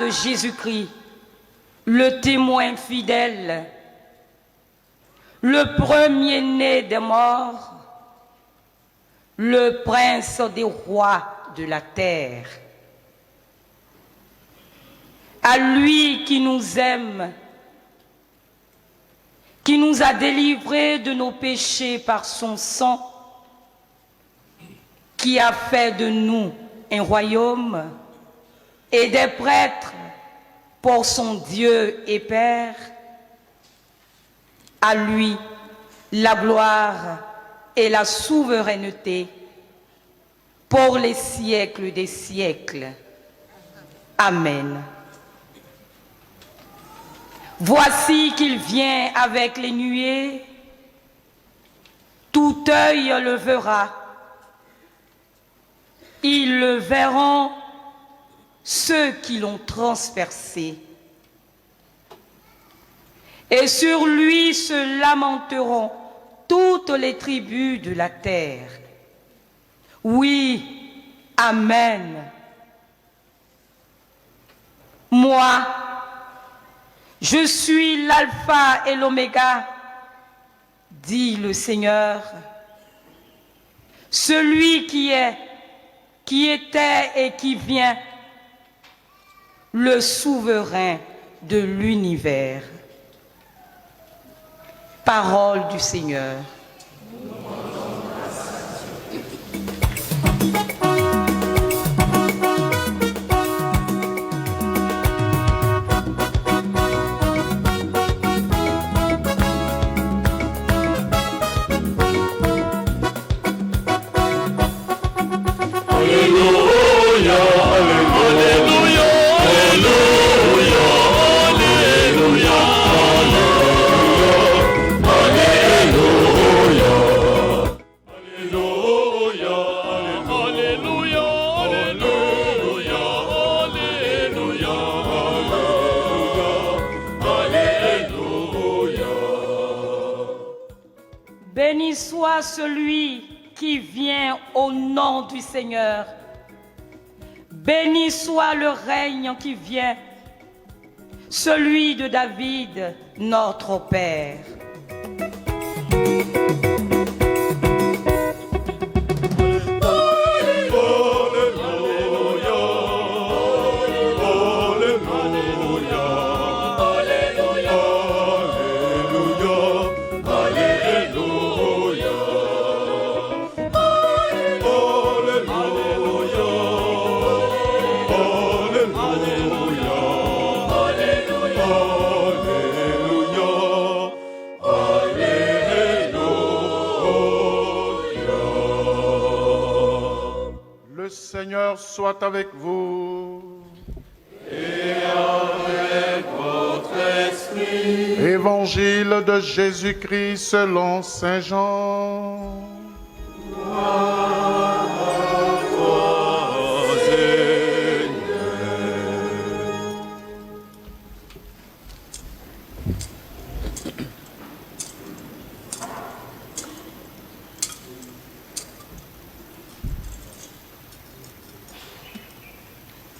de Jésus-Christ, le témoin fidèle, le premier-né des morts, le prince des rois de la terre. À lui qui nous aime, qui nous a délivrés de nos péchés par son sang, qui a fait de nous un royaume et des prêtres pour son Dieu et Père, à lui la gloire et la souveraineté pour les siècles des siècles. Amen. Voici qu'il vient avec les nuées, tout œil le verra. Ils le verront, ceux qui l'ont transpercé. Et sur lui se lamenteront toutes les tribus de la terre. Oui, Amen. Moi, je suis l'alpha et l'oméga, dit le Seigneur, celui qui est, qui était et qui vient, le souverain de l'univers. Parole du Seigneur. Béni soit celui qui vient au nom du Seigneur. Béni soit le règne qui vient, celui de David, notre Père. Soit avec vous. Et avec votre esprit. Évangile de Jésus-Christ selon Saint Jean. Gloire à toi, Seigneur.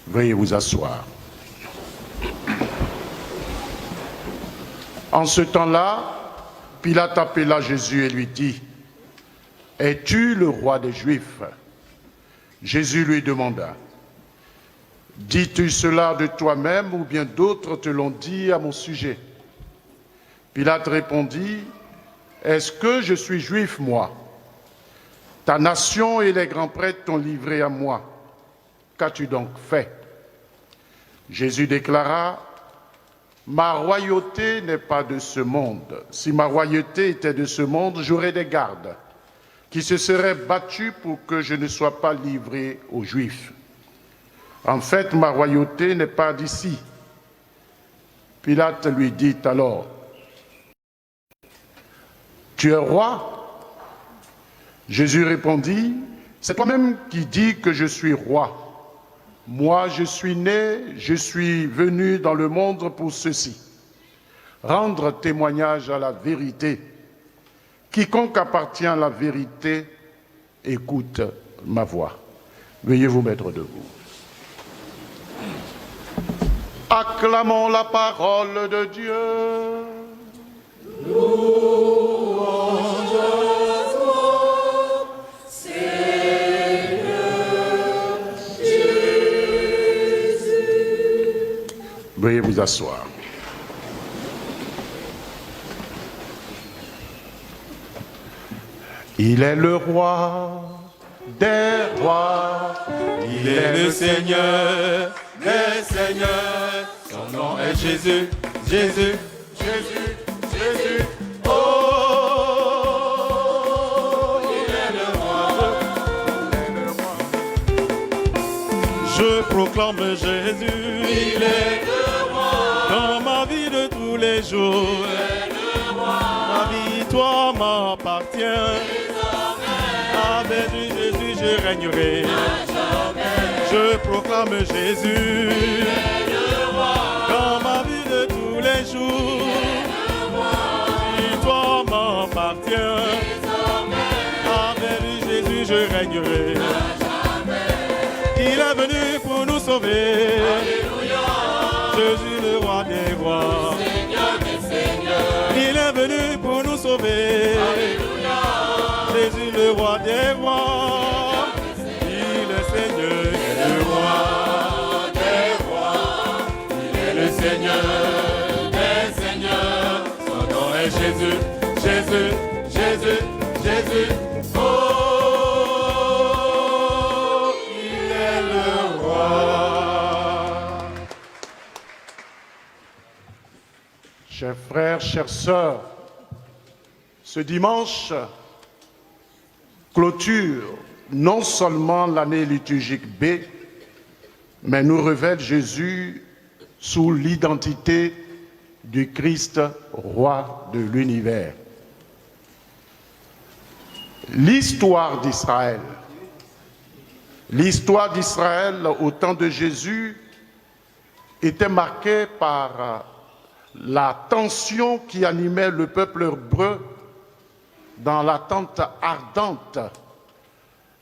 Veuillez vous asseoir. En ce temps-là, Pilate appela Jésus et lui dit, « Es-tu le roi des Juifs ?» Jésus lui demanda, « Dis-tu cela de toi-même ou bien d'autres te l'ont dit à mon sujet ?» Pilate répondit, « Est-ce que je suis juif, moi? Ta nation et les grands prêtres t'ont livré à moi. Qu'as-tu donc fait ?» Jésus déclara, « Ma royauté n'est pas de ce monde. Si ma royauté était de ce monde, j'aurais des gardes qui se seraient battus pour que je ne sois pas livré aux Juifs. En fait, ma royauté n'est pas d'ici. » Pilate lui dit alors, « Tu es roi ?» Jésus répondit, « C'est toi-même qui dis que je suis roi. Moi, je suis né, je suis venu dans le monde pour ceci, rendre témoignage à la vérité. Quiconque appartient à la vérité, écoute ma voix. » Veuillez vous mettre debout. Acclamons la parole de Dieu. Veuillez vous asseoir. Il est le roi des rois. Il est le Seigneur des seigneurs. Son nom est Jésus, Jésus, Jésus, Jésus. Oh, il est le roi. Je proclame Jésus. Il est le roi. Dans ma vie de tous les jours. Il est le roi. Ma victoire m'appartient. Avec Jésus je régnerai. Je proclame Jésus. Dans ma vie de tous les jours. Victoire m'appartient. Avec Jésus je régnerai. Il est venu pour nous sauver. Alléluia. Jésus le roi des rois. Seigneur des seigneurs. Il est venu pour nous sauver. Alléluia. Jésus le roi des rois. Il est Seigneur, il est le roi des rois. Il est le Seigneur des seigneurs. Son nom est Jésus, Jésus, Jésus, Jésus. Oh, il est le roi. Chers frères, chères sœurs, ce dimanche clôture non seulement l'année liturgique B, mais nous révèle Jésus sous l'identité du Christ, roi de l'univers. L'histoire d'Israël au temps de Jésus était marquée par la tension qui animait le peuple hébreu dans l'attente ardente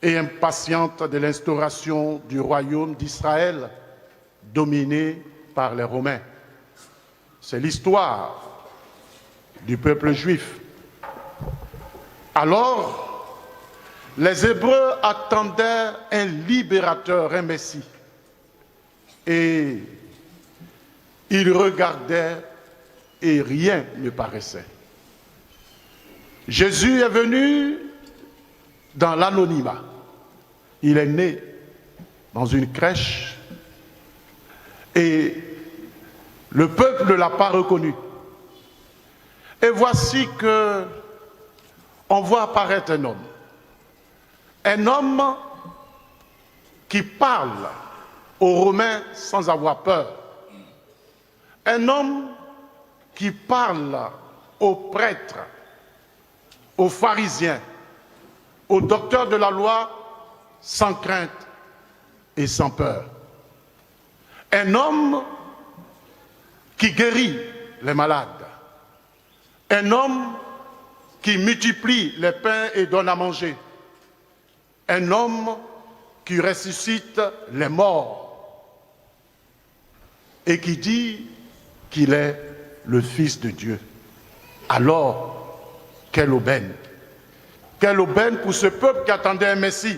et impatiente de l'instauration du royaume d'Israël dominé par les Romains. C'est l'histoire du peuple juif. Alors, les Hébreux attendaient un libérateur, un Messie. Et ils regardaient et rien ne paraissait. Jésus est venu dans l'anonymat. Il est né dans une crèche et le peuple ne l'a pas reconnu. Et voici que on voit apparaître un homme qui parle aux Romains sans avoir peur, un homme qui parle aux prêtres, aux pharisiens, aux docteurs de la loi sans crainte et sans peur. Un homme qui guérit les malades. Un homme qui multiplie les pains et donne à manger. Un homme qui ressuscite les morts et qui dit qu'il est le Fils de Dieu. Alors, quelle aubaine! Quelle aubaine pour ce peuple qui attendait un Messie.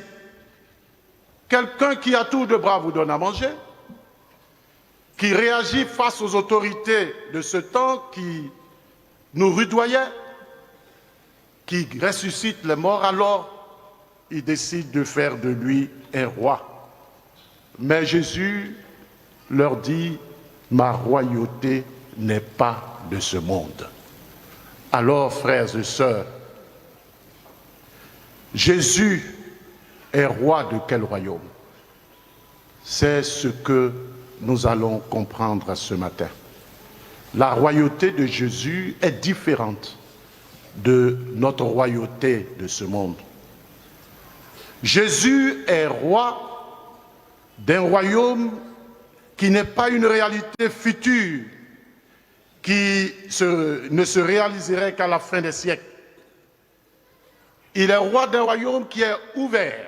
Quelqu'un qui à tour de bras vous donne à manger, qui réagit face aux autorités de ce temps qui nous rudoyaient, qui ressuscite les morts, alors il décide de faire de lui un roi. Mais Jésus leur dit, ma royauté n'est pas de ce monde. Alors, frères et sœurs, Jésus est roi de quel royaume? C'est ce que nous allons comprendre ce matin. La royauté de Jésus est différente de notre royauté de ce monde. Jésus est roi d'un royaume qui n'est pas une réalité future, qui ne se réaliserait qu'à la fin des siècles. Il est roi d'un royaume qui est ouvert.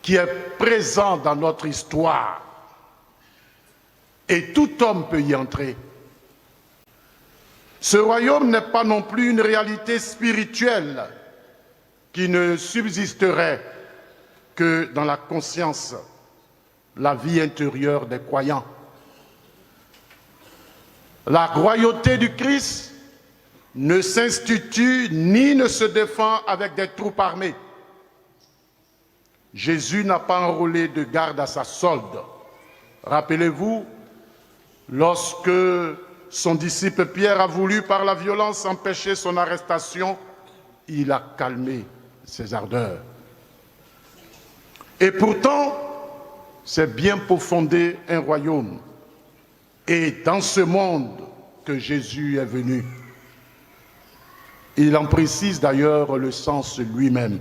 qui est présent dans notre histoire. Et tout homme peut y entrer. Ce royaume n'est pas non plus une réalité spirituelle qui ne subsisterait que dans la conscience, la vie intérieure des croyants. La royauté du Christ ne s'institue ni ne se défend avec des troupes armées. Jésus n'a pas enrôlé de garde à sa solde. Rappelez-vous, lorsque son disciple Pierre a voulu par la violence empêcher son arrestation, il a calmé ses ardeurs. Et pourtant, c'est bien pour fonder un royaume. Et dans ce monde que Jésus est venu. Il en précise d'ailleurs le sens lui-même.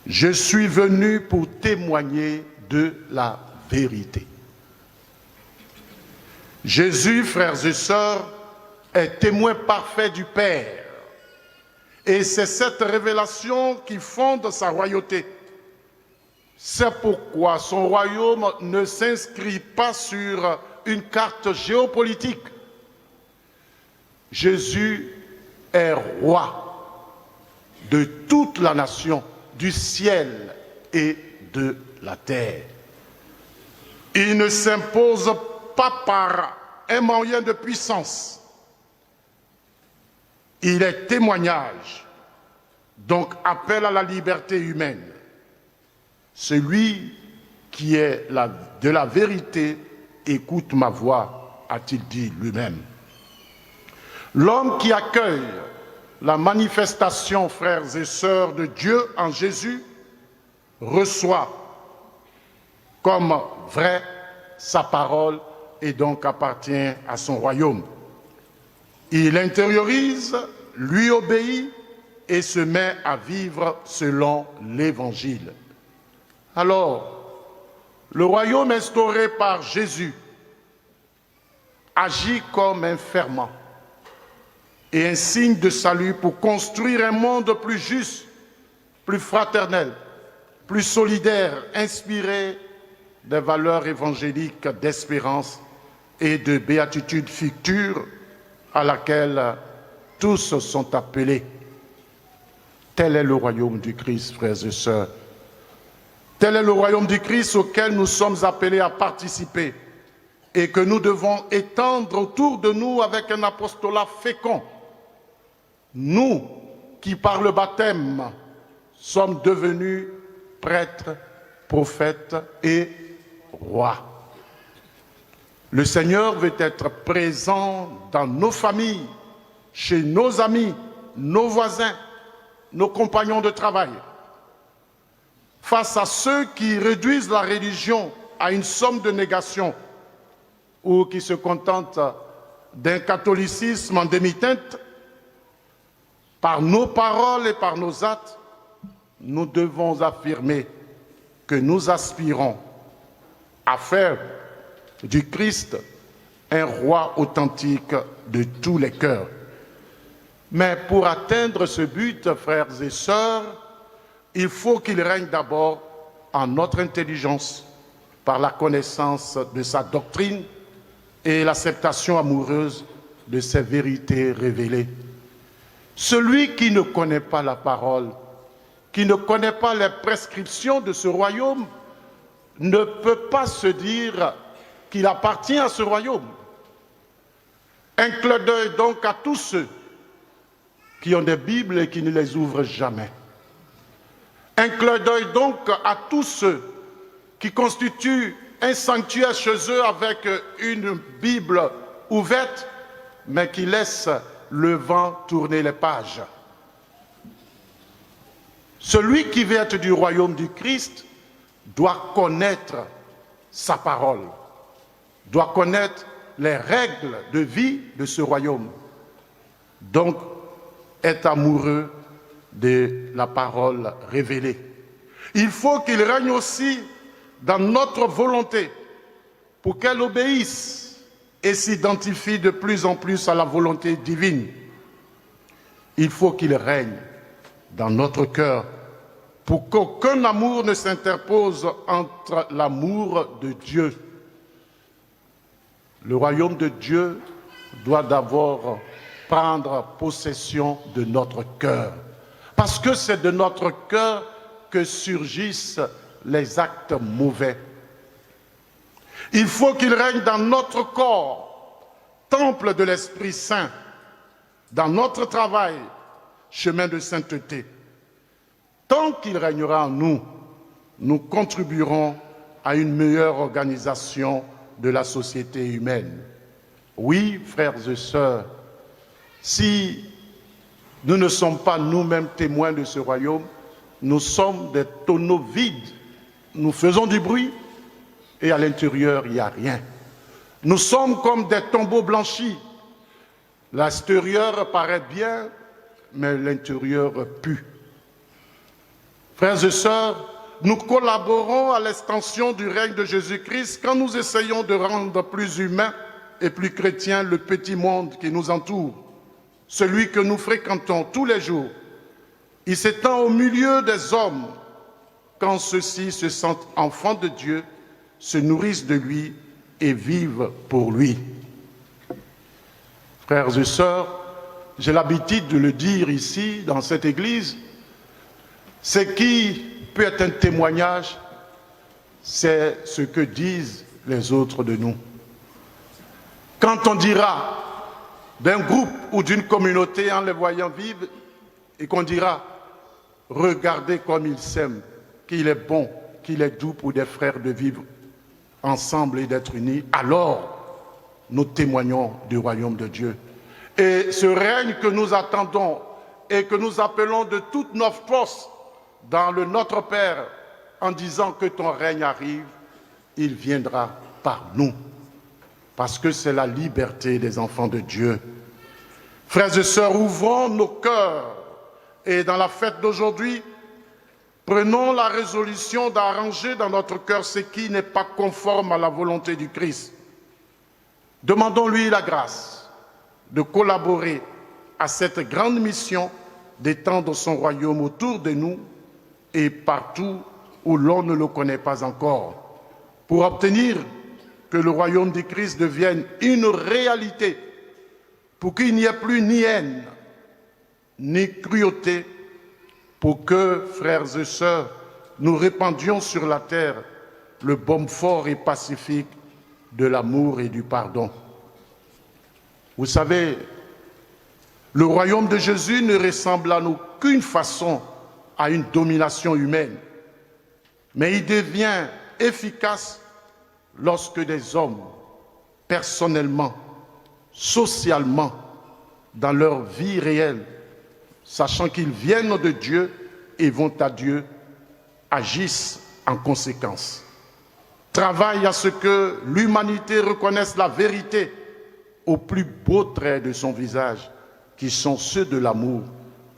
Je suis venu pour témoigner de la vérité. Jésus, frères et sœurs, est témoin parfait du Père. Et c'est cette révélation qui fonde sa royauté. C'est pourquoi son royaume ne s'inscrit pas sur une carte géopolitique. Jésus est roi de toute la nation, du ciel et de la terre. Il ne s'impose pas par un moyen de puissance. Il est témoignage, donc appel à la liberté humaine. Celui qui est de la vérité écoute ma voix, a-t-il dit lui-même. L'homme qui accueille la manifestation, frères et sœurs, de Dieu en Jésus, reçoit comme vrai sa parole et donc appartient à son royaume. Il intériorise, lui obéit et se met à vivre selon l'Évangile. Alors, le royaume instauré par Jésus agit comme un ferment et un signe de salut pour construire un monde plus juste, plus fraternel, plus solidaire, inspiré des valeurs évangéliques d'espérance et de béatitude future à laquelle tous sont appelés. Tel est le royaume du Christ, frères et sœurs. Tel est le royaume du Christ auquel nous sommes appelés à participer et que nous devons étendre autour de nous avec un apostolat fécond. Nous qui, par le baptême, sommes devenus prêtres, prophètes et rois. Le Seigneur veut être présent dans nos familles, chez nos amis, nos voisins, nos compagnons de travail. Face à ceux qui réduisent la religion à une somme de négation ou qui se contentent d'un catholicisme en demi-teinte, par nos paroles et par nos actes, nous devons affirmer que nous aspirons à faire du Christ un roi authentique de tous les cœurs. Mais pour atteindre ce but, frères et sœurs, il faut qu'il règne d'abord en notre intelligence, par la connaissance de sa doctrine et l'acceptation amoureuse de ses vérités révélées. Celui qui ne connaît pas la parole, qui ne connaît pas les prescriptions de ce royaume, ne peut pas se dire qu'il appartient à ce royaume. Un clin d'œil donc à tous ceux qui ont des Bibles et qui ne les ouvrent jamais. Un clin d'œil donc à tous ceux qui constituent un sanctuaire chez eux avec une Bible ouverte, mais qui laissent le vent tourner les pages. Celui qui veut être du royaume du Christ doit connaître sa parole, doit connaître les règles de vie de ce royaume. Donc, est amoureux de la parole révélée. Il faut qu'il règne aussi dans notre volonté pour qu'elle obéisse et s'identifie de plus en plus à la volonté divine. Il faut qu'il règne dans notre cœur pour qu'aucun amour ne s'interpose entre l'amour de Dieu. Le royaume de Dieu doit d'abord prendre possession de notre cœur. Parce que c'est de notre cœur que surgissent les actes mauvais. Il faut qu'il règne dans notre corps, temple de l'Esprit Saint, dans notre travail, chemin de sainteté. Tant qu'il régnera en nous, nous contribuerons à une meilleure organisation de la société humaine. Oui, frères et sœurs, si nous ne sommes pas nous-mêmes témoins de ce royaume, nous sommes des tonneaux vides. Nous faisons du bruit et à l'intérieur, il n'y a rien. Nous sommes comme des tombeaux blanchis. L'extérieur paraît bien, mais l'intérieur pue. Frères et sœurs, nous collaborons à l'extension du règne de Jésus-Christ quand nous essayons de rendre plus humain et plus chrétien le petit monde qui nous entoure, celui que nous fréquentons tous les jours. Il s'étend au milieu des hommes quand ceux-ci se sentent enfants de Dieu, se nourrissent de lui et vivent pour lui. Frères et sœurs, j'ai l'habitude de le dire ici, dans cette église, ce qui peut être un témoignage, c'est ce que disent les autres de nous. Quand on dira d'un groupe ou d'une communauté en les voyant vivre et qu'on dira « Regardez comme ils s'aiment, qu'il est bon, qu'il est doux pour des frères de vivre ensemble et d'être unis », alors nous témoignons du royaume de Dieu. Et ce règne que nous attendons et que nous appelons de toutes nos forces dans le Notre Père en disant que ton règne arrive, il viendra par nous. Parce que c'est la liberté des enfants de Dieu. Frères et sœurs, ouvrons nos cœurs et dans la fête d'aujourd'hui, prenons la résolution d'arranger dans notre cœur ce qui n'est pas conforme à la volonté du Christ. Demandons-lui la grâce de collaborer à cette grande mission d'étendre son royaume autour de nous et partout où l'on ne le connaît pas encore, pour obtenir que le royaume du Christ devienne une réalité, pour qu'il n'y ait plus ni haine, ni cruauté, pour que, frères et sœurs, nous répandions sur la terre le baume fort et pacifique de l'amour et du pardon. Vous savez, le royaume de Jésus ne ressemble en aucune façon à une domination humaine, mais il devient efficace lorsque des hommes, personnellement, socialement, dans leur vie réelle, sachant qu'ils viennent de Dieu et vont à Dieu, agissent en conséquence. Travaillent à ce que l'humanité reconnaisse la vérité aux plus beaux traits de son visage, qui sont ceux de l'amour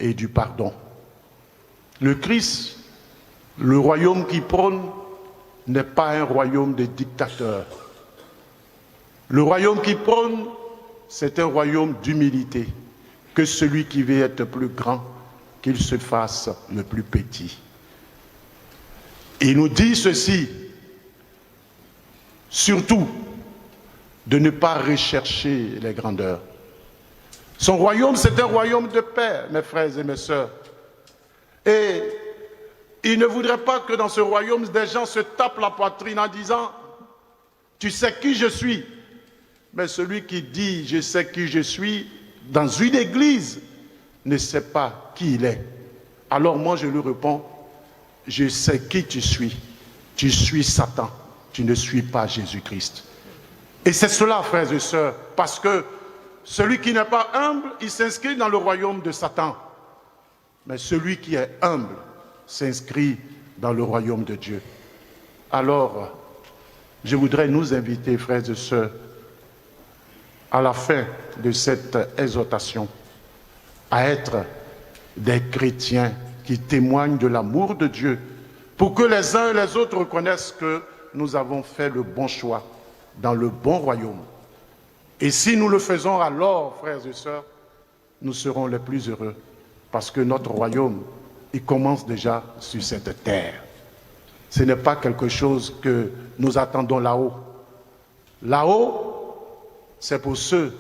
et du pardon. Le Christ, le royaume qui prône, n'est pas un royaume de dictateurs. Le royaume qui prône, c'est un royaume d'humilité, que celui qui veut être plus grand, qu'il se fasse le plus petit. Il nous dit ceci, surtout, de ne pas rechercher les grandeurs. Son royaume, c'est un royaume de paix, mes frères et mes sœurs. Et il ne voudrait pas que dans ce royaume, des gens se tapent la poitrine en disant « Tu sais qui je suis ?» Mais celui qui dit « Je sais qui je suis » dans une église ne sait pas qui il est. Alors moi, je lui réponds « Je sais qui tu suis. Tu suis Satan. Tu ne suis pas Jésus-Christ. » Et c'est cela, frères et sœurs, parce que celui qui n'est pas humble, il s'inscrit dans le royaume de Satan. Mais celui qui est humble s'inscrit dans le royaume de Dieu. Alors, je voudrais nous inviter, frères et sœurs, à la fin de cette exhortation, à être des chrétiens qui témoignent de l'amour de Dieu, pour que les uns et les autres reconnaissent que nous avons fait le bon choix dans le bon royaume. Et si nous le faisons alors, frères et sœurs, nous serons les plus heureux, parce que notre royaume il commence déjà sur cette terre. Ce n'est pas quelque chose que nous attendons là-haut. Là-haut, c'est pour ceux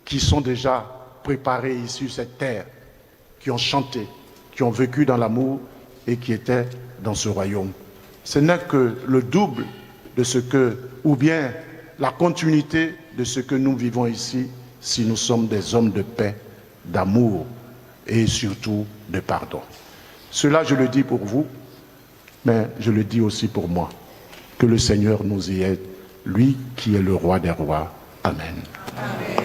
qui sont déjà préparés ici sur cette terre, qui ont chanté, qui ont vécu dans l'amour et qui étaient dans ce royaume. Ce n'est que le double de ce que, ou bien la continuité de ce que nous vivons ici, si nous sommes des hommes de paix, d'amour et surtout de pardon. Cela, je le dis pour vous, mais je le dis aussi pour moi. Que le Seigneur nous y aide, lui qui est le roi des rois. Amen. Amen.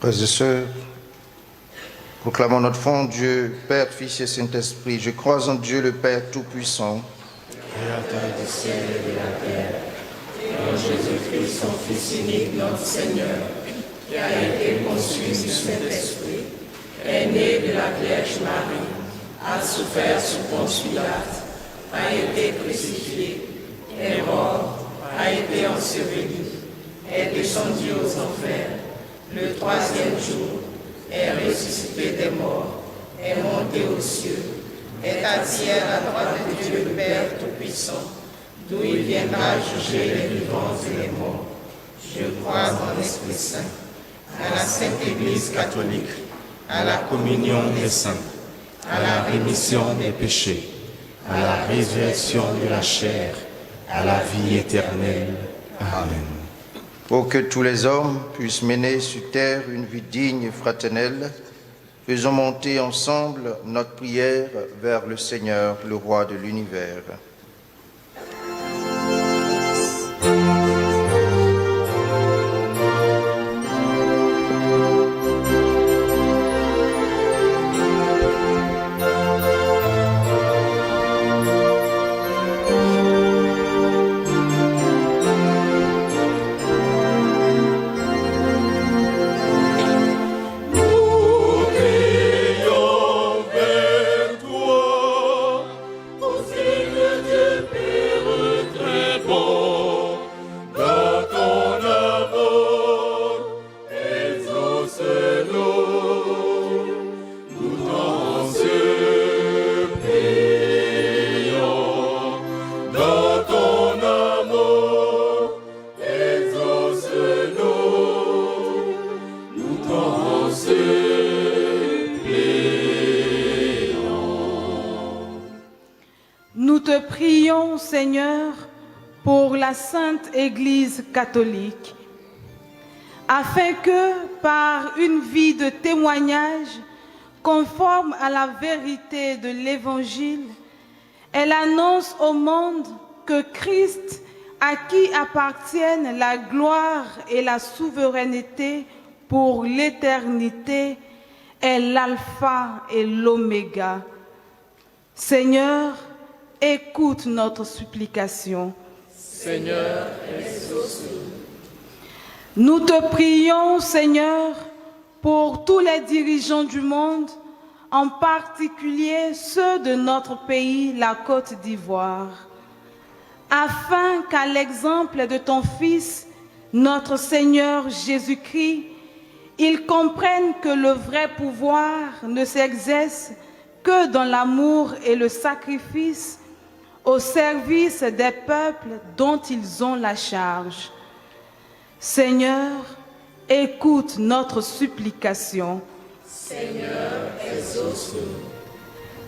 Frères et sœurs, proclamons notre foi en Dieu, Père, Fils et Saint-Esprit. Je crois en Dieu, le Père Tout-Puissant, Créateur du ciel et de la terre, et en Jésus-Christ, son Fils unique, notre Seigneur, qui a été conçu du Saint-Esprit, est né de la Vierge Marie, a souffert sous Ponce Pilate, a été crucifié, est mort, a été enseveli, est descendu aux enfers. Le troisième jour, est ressuscité des morts, est monté aux cieux, est assis à la droite de Dieu le Père Tout-Puissant, d'où il viendra juger les vivants et les morts. Je crois en l'Esprit Saint, à la Sainte Église catholique, à la communion des saints, à la rémission des péchés, à la résurrection de la chair, à la vie éternelle. Amen. pour que tous les hommes puissent mener sur terre une vie digne et fraternelle, faisons monter ensemble notre prière vers le Seigneur, le roi de l'univers. Nous te prions, Seigneur, pour la Sainte Église catholique, afin que, par une vie de témoignage conforme à la vérité de l'Évangile, elle annonce au monde que Christ, à qui appartiennent la gloire et la souveraineté pour l'éternité, est l'alpha et l'oméga. Seigneur, écoute notre supplication. Seigneur, exauce-nous. Nous te prions, Seigneur, pour tous les dirigeants du monde, en particulier ceux de notre pays, la Côte d'Ivoire, afin qu'à l'exemple de ton Fils, notre Seigneur Jésus-Christ, ils comprennent que le vrai pouvoir ne s'exerce que dans l'amour et le sacrifice au service des peuples dont ils ont la charge. Seigneur, écoute notre supplication. Seigneur, exauce-nous.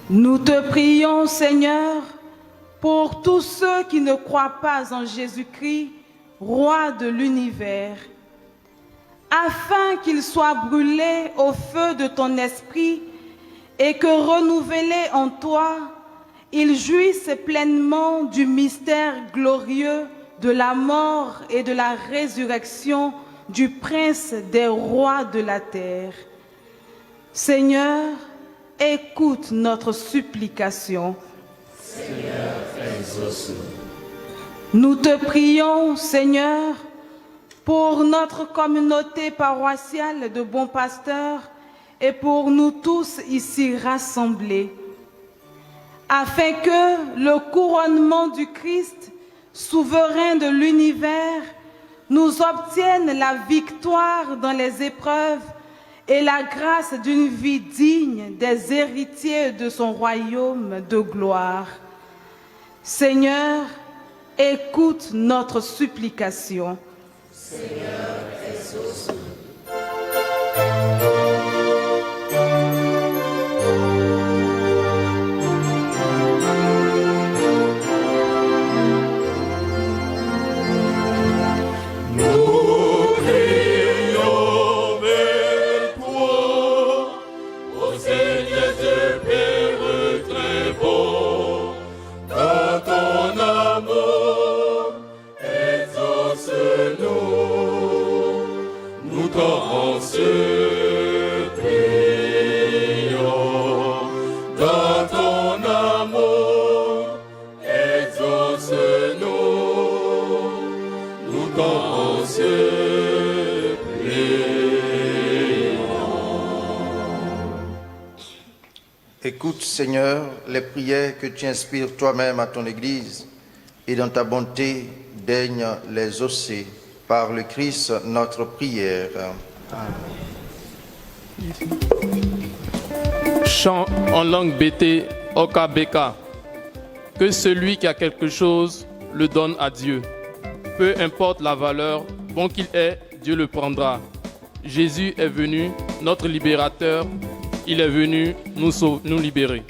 Nous te prions, Seigneur, pour tous ceux qui ne croient pas en Jésus-Christ, roi de l'univers, afin qu'ils soient brûlés au feu de ton esprit et que, renouvelés en toi, ils jouissent pleinement du mystère glorieux de la mort et de la résurrection du Prince des rois de la terre. Seigneur, écoute notre supplication. Seigneur, exauce-nous. Nous te prions, Seigneur, pour notre communauté paroissiale de bons pasteurs et pour nous tous ici rassemblés, afin que le couronnement du Christ, souverain de l'univers, nous obtienne la victoire dans les épreuves et la grâce d'une vie digne des héritiers de son royaume de gloire. Seigneur, écoute notre supplication. Seigneur, exauce. Écoute, Seigneur, les prières que tu inspires toi-même à ton Église, et dans ta bonté, daigne les hausser. Par le Christ, notre prière. Chant en langue bété, Oka Beka. Que celui qui a quelque chose le donne à Dieu. Peu importe la valeur, bon qu'il est, Dieu le prendra. Jésus est venu, notre libérateur. Il est venu nous libérer.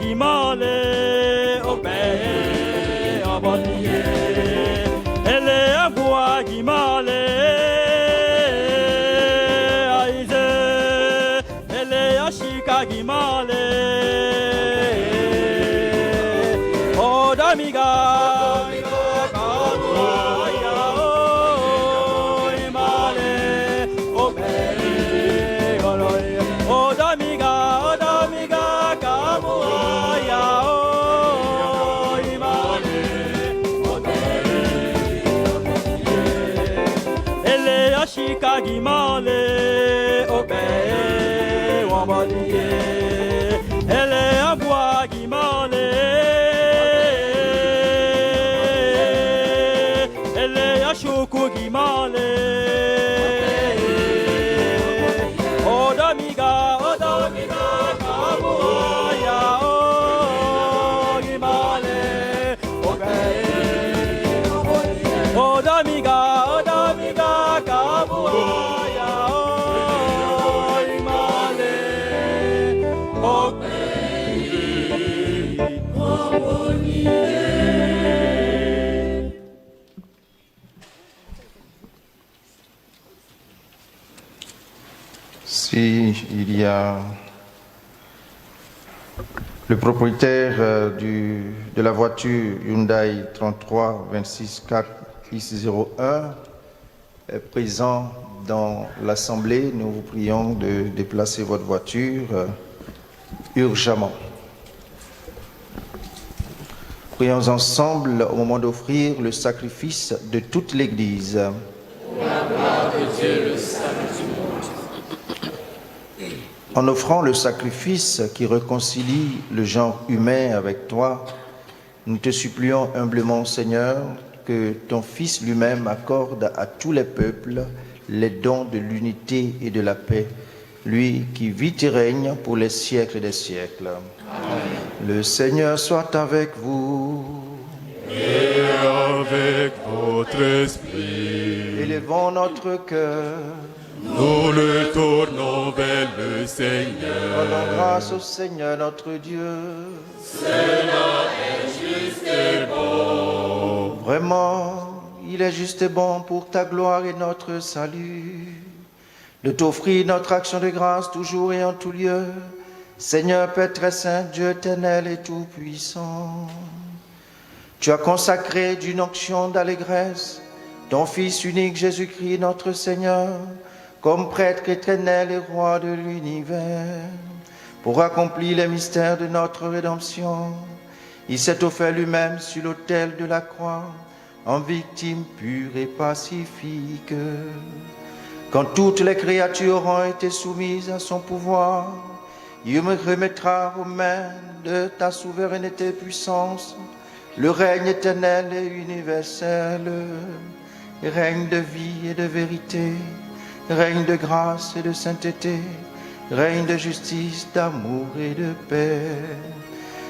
Guimale, Obé, Abonnier, elle est à bois Guimale, Aïse, elle est à Chica Guimale, oh Damiga. Guimale, Obé, Wambalier, elle est à bois Guimale, elle est à Choukou Guimale, oh Damiga, Kaboua, oh Guimale, Obé, oh Damiga, Kaboua. Si il y a le propriétaire de la voiture Hyundai 33 26 4 X01 est présent dans l'Assemblée, nous vous prions de déplacer votre voiture urgemment. Prions ensemble au moment d'offrir le sacrifice de toute l'Église. Pour la gloire de Dieu, le salut du monde. En offrant le sacrifice qui réconcilie le genre humain avec toi, nous te supplions humblement, Seigneur, que ton Fils lui-même accorde à tous les peuples les dons de l'unité et de la paix, lui qui vit et règne pour les siècles des siècles. Amen. Le Seigneur soit avec vous. Et avec votre esprit. Élevons notre cœur. Nous le tournons vers le Seigneur. Rendons grâce au Seigneur notre Dieu. Cela est juste et bon. Vraiment, il est juste et bon pour ta gloire et notre salut, de t'offrir notre action de grâce toujours et en tout lieu, Seigneur Père très saint, Dieu éternel et tout-puissant. Tu as consacré d'une onction d'allégresse ton Fils unique Jésus-Christ notre Seigneur, comme prêtre éternel et roi de l'univers, pour accomplir les mystères de notre rédemption. Il s'est offert lui-même sur l'autel de la croix, en victime pure et pacifique. Quand toutes les créatures auront été soumises à son pouvoir, il me remettra aux mains de ta souveraineté et puissance le règne éternel et universel, règne de vie et de vérité, règne de grâce et de sainteté, règne de justice, d'amour et de paix.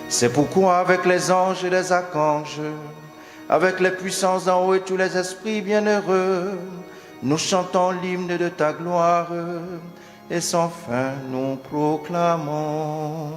C'est pourquoi avec les anges et les archanges, avec les puissances d'en haut et tous les esprits bienheureux, nous chantons l'hymne de ta gloire et sans fin nous proclamons.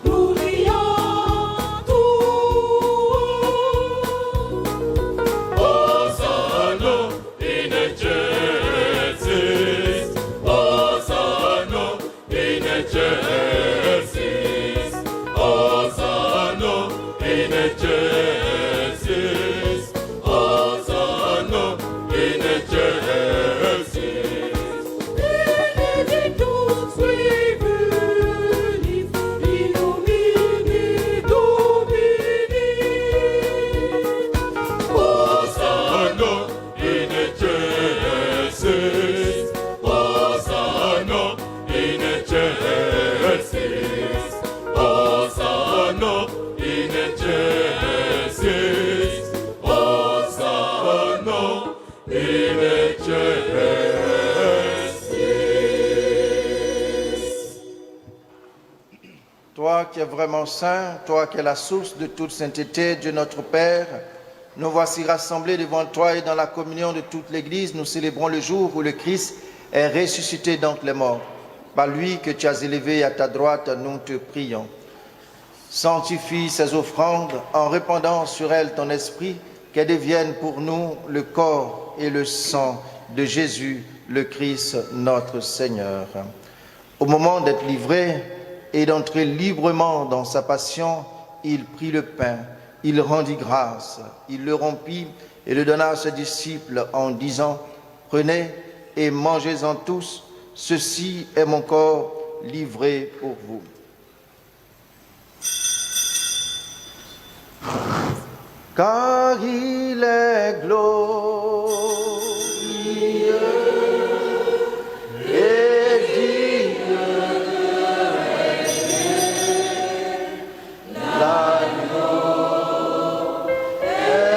Nous rions tous. Toi qui es vraiment saint, toi qui es la source de toute sainteté, Dieu notre Père, nous voici rassemblés devant toi et dans la communion de toute l'Église, nous célébrons le jour où le Christ est ressuscité d'entre les morts. Par lui que tu as élevé à ta droite, nous te prions. Sanctifie ces offrandes en répandant sur elles ton esprit, qu'elles deviennent pour nous le corps et le sang de Jésus, le Christ, notre Seigneur. Au moment d'être livré et d'entrer librement dans sa passion, il prit le pain, il rendit grâce, il le rompit et le donna à ses disciples en disant, « Prenez et mangez-en tous, ceci est mon corps livré pour vous. » Car il est glorieux et digne l'agneau est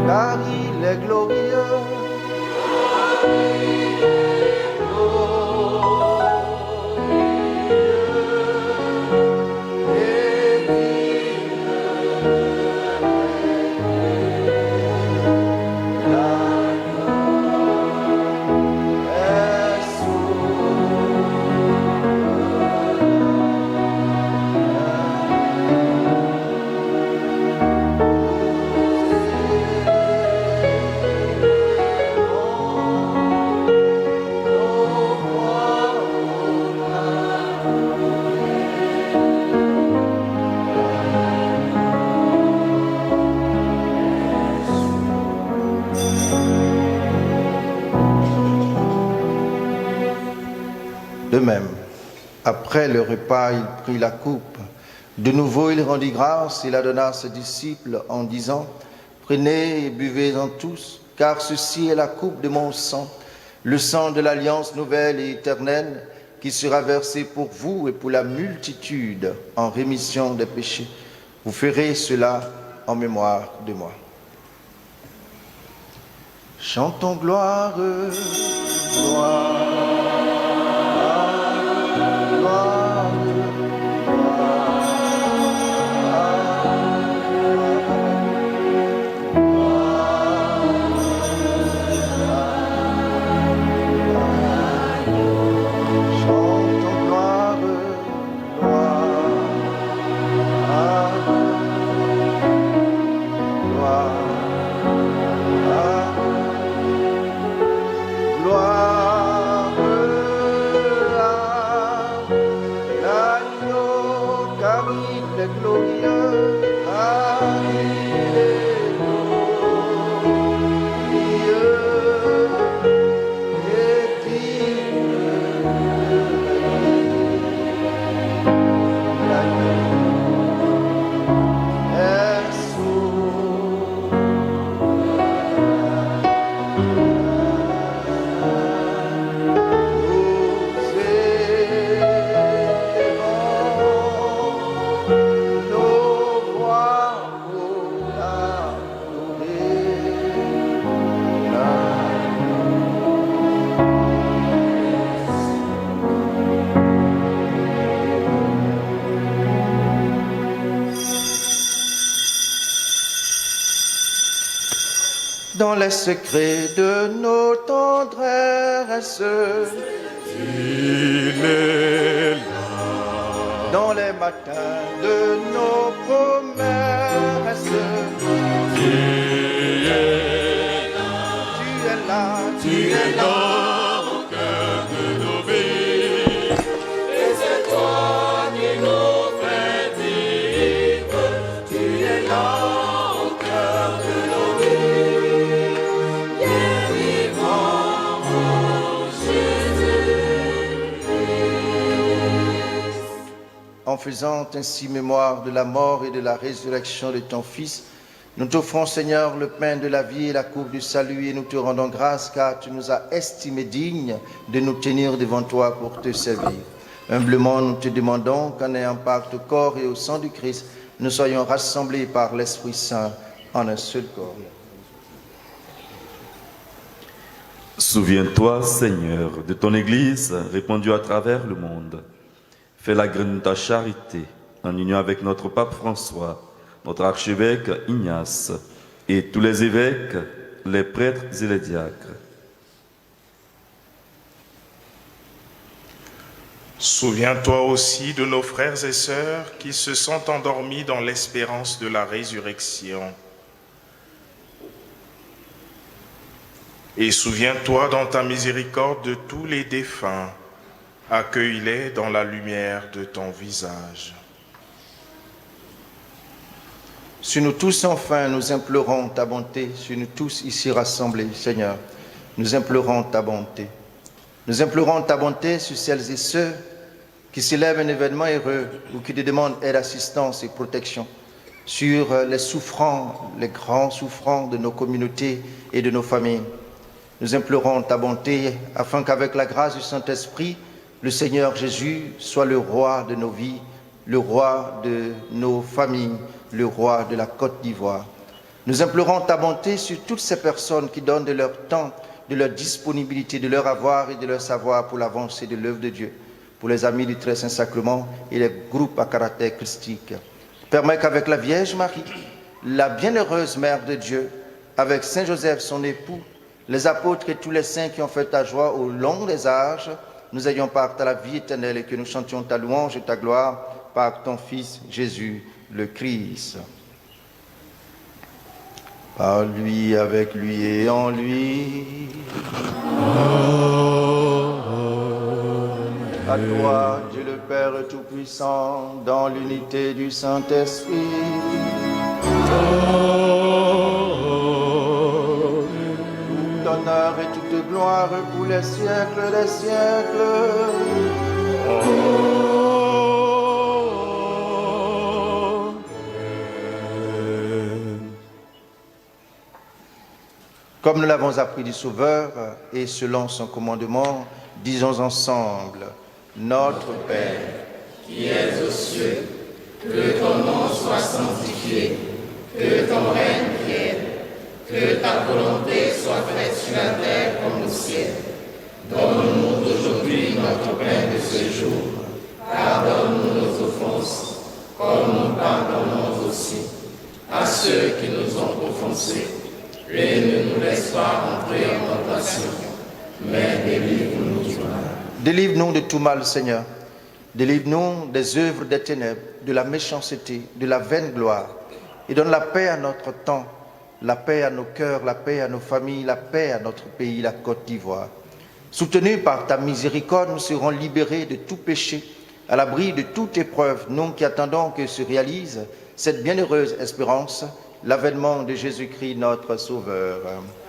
car il est glorieux. De même, après le repas, il prit la coupe. De nouveau, il rendit grâce et la donna à ses disciples en disant, « Prenez et buvez-en tous, car ceci est la coupe de mon sang, le sang de l'alliance nouvelle et éternelle, qui sera versé pour vous et pour la multitude en rémission des péchés. Vous ferez cela en mémoire de moi. » Chantons gloire, gloire. Dans les secrets de nos tendresses, il est là. Dans les matins de nos promesses, Tu es là, tu es là au cœur de nos vies. Et c'est toi qui nous fais vivre. Tu es là au cœur de nos vies. Bien vivant, oh Jésus. en faisant ainsi mémoire de la mort et de la résurrection de ton Fils, nous t'offrons, Seigneur, le pain de la vie et la coupe du salut, et nous te rendons grâce car tu nous as estimés dignes de nous tenir devant toi pour te servir. Humblement, nous te demandons qu'en ayant part au corps et au sang du Christ, nous soyons rassemblés par l'Esprit Saint en un seul corps. Souviens-toi, Seigneur, de ton Église répandue à travers le monde. Fais la graine de ta charité, en union avec notre pape François, notre archevêque Ignace et tous les évêques, les prêtres et les diacres. Souviens-toi aussi de nos frères et sœurs qui se sont endormis dans l'espérance de la résurrection. Et souviens-toi dans ta miséricorde de tous les défunts. Accueille-les dans la lumière de ton visage. Sur nous tous, enfin, nous implorons ta bonté, sur nous tous ici rassemblés, Seigneur, nous implorons ta bonté. Nous implorons ta bonté sur celles et ceux qui célèbrent un événement heureux ou qui te demandent aide, assistance et protection, sur les souffrants, les grands souffrants de nos communautés et de nos familles. Nous implorons ta bonté afin qu'avec la grâce du Saint-Esprit, le Seigneur Jésus soit le roi de nos vies, le roi de nos familles, le roi de la Côte d'Ivoire. Nous implorons ta bonté sur toutes ces personnes qui donnent de leur temps, de leur disponibilité, de leur avoir et de leur savoir pour l'avancée de l'œuvre de Dieu, pour les amis du Très Saint-Sacrement et les groupes à caractère christique. Permets qu'avec la Vierge Marie, la bienheureuse Mère de Dieu, avec Saint Joseph, son époux, les apôtres et tous les saints qui ont fait ta joie au long des âges, nous ayons part à la vie éternelle et que nous chantions ta louange et ta gloire par ton Fils Jésus le Christ. Par lui, avec lui et en lui. À toi, Dieu le Père Tout-Puissant, dans l'unité du Saint-Esprit. Tout honneur et toute gloire pour les siècles des siècles. Comme nous l'avons appris du Sauveur et selon son commandement, disons ensemble, Notre Père, qui es aux cieux, que ton nom soit sanctifié, que ton règne vienne, que ta volonté soit faite sur la terre comme au ciel. Donne-nous aujourd'hui notre pain de ce jour. Pardonne-nous nos offenses, comme nous pardonnons aussi à ceux qui nous ont offensés. Et ne nous laisse pas entrer en tentation, mais délivre-nous du mal. Délivre-nous de tout mal, Seigneur. Délivre-nous des œuvres des ténèbres, de la méchanceté, de la vaine gloire. Et donne la paix à notre temps, la paix à nos cœurs, la paix à nos familles, la paix à notre pays, la Côte d'Ivoire. Soutenus par ta miséricorde, nous serons libérés de tout péché, à l'abri de toute épreuve, nous qui attendons que se réalise cette bienheureuse espérance, l'avènement de Jésus-Christ, notre Sauveur.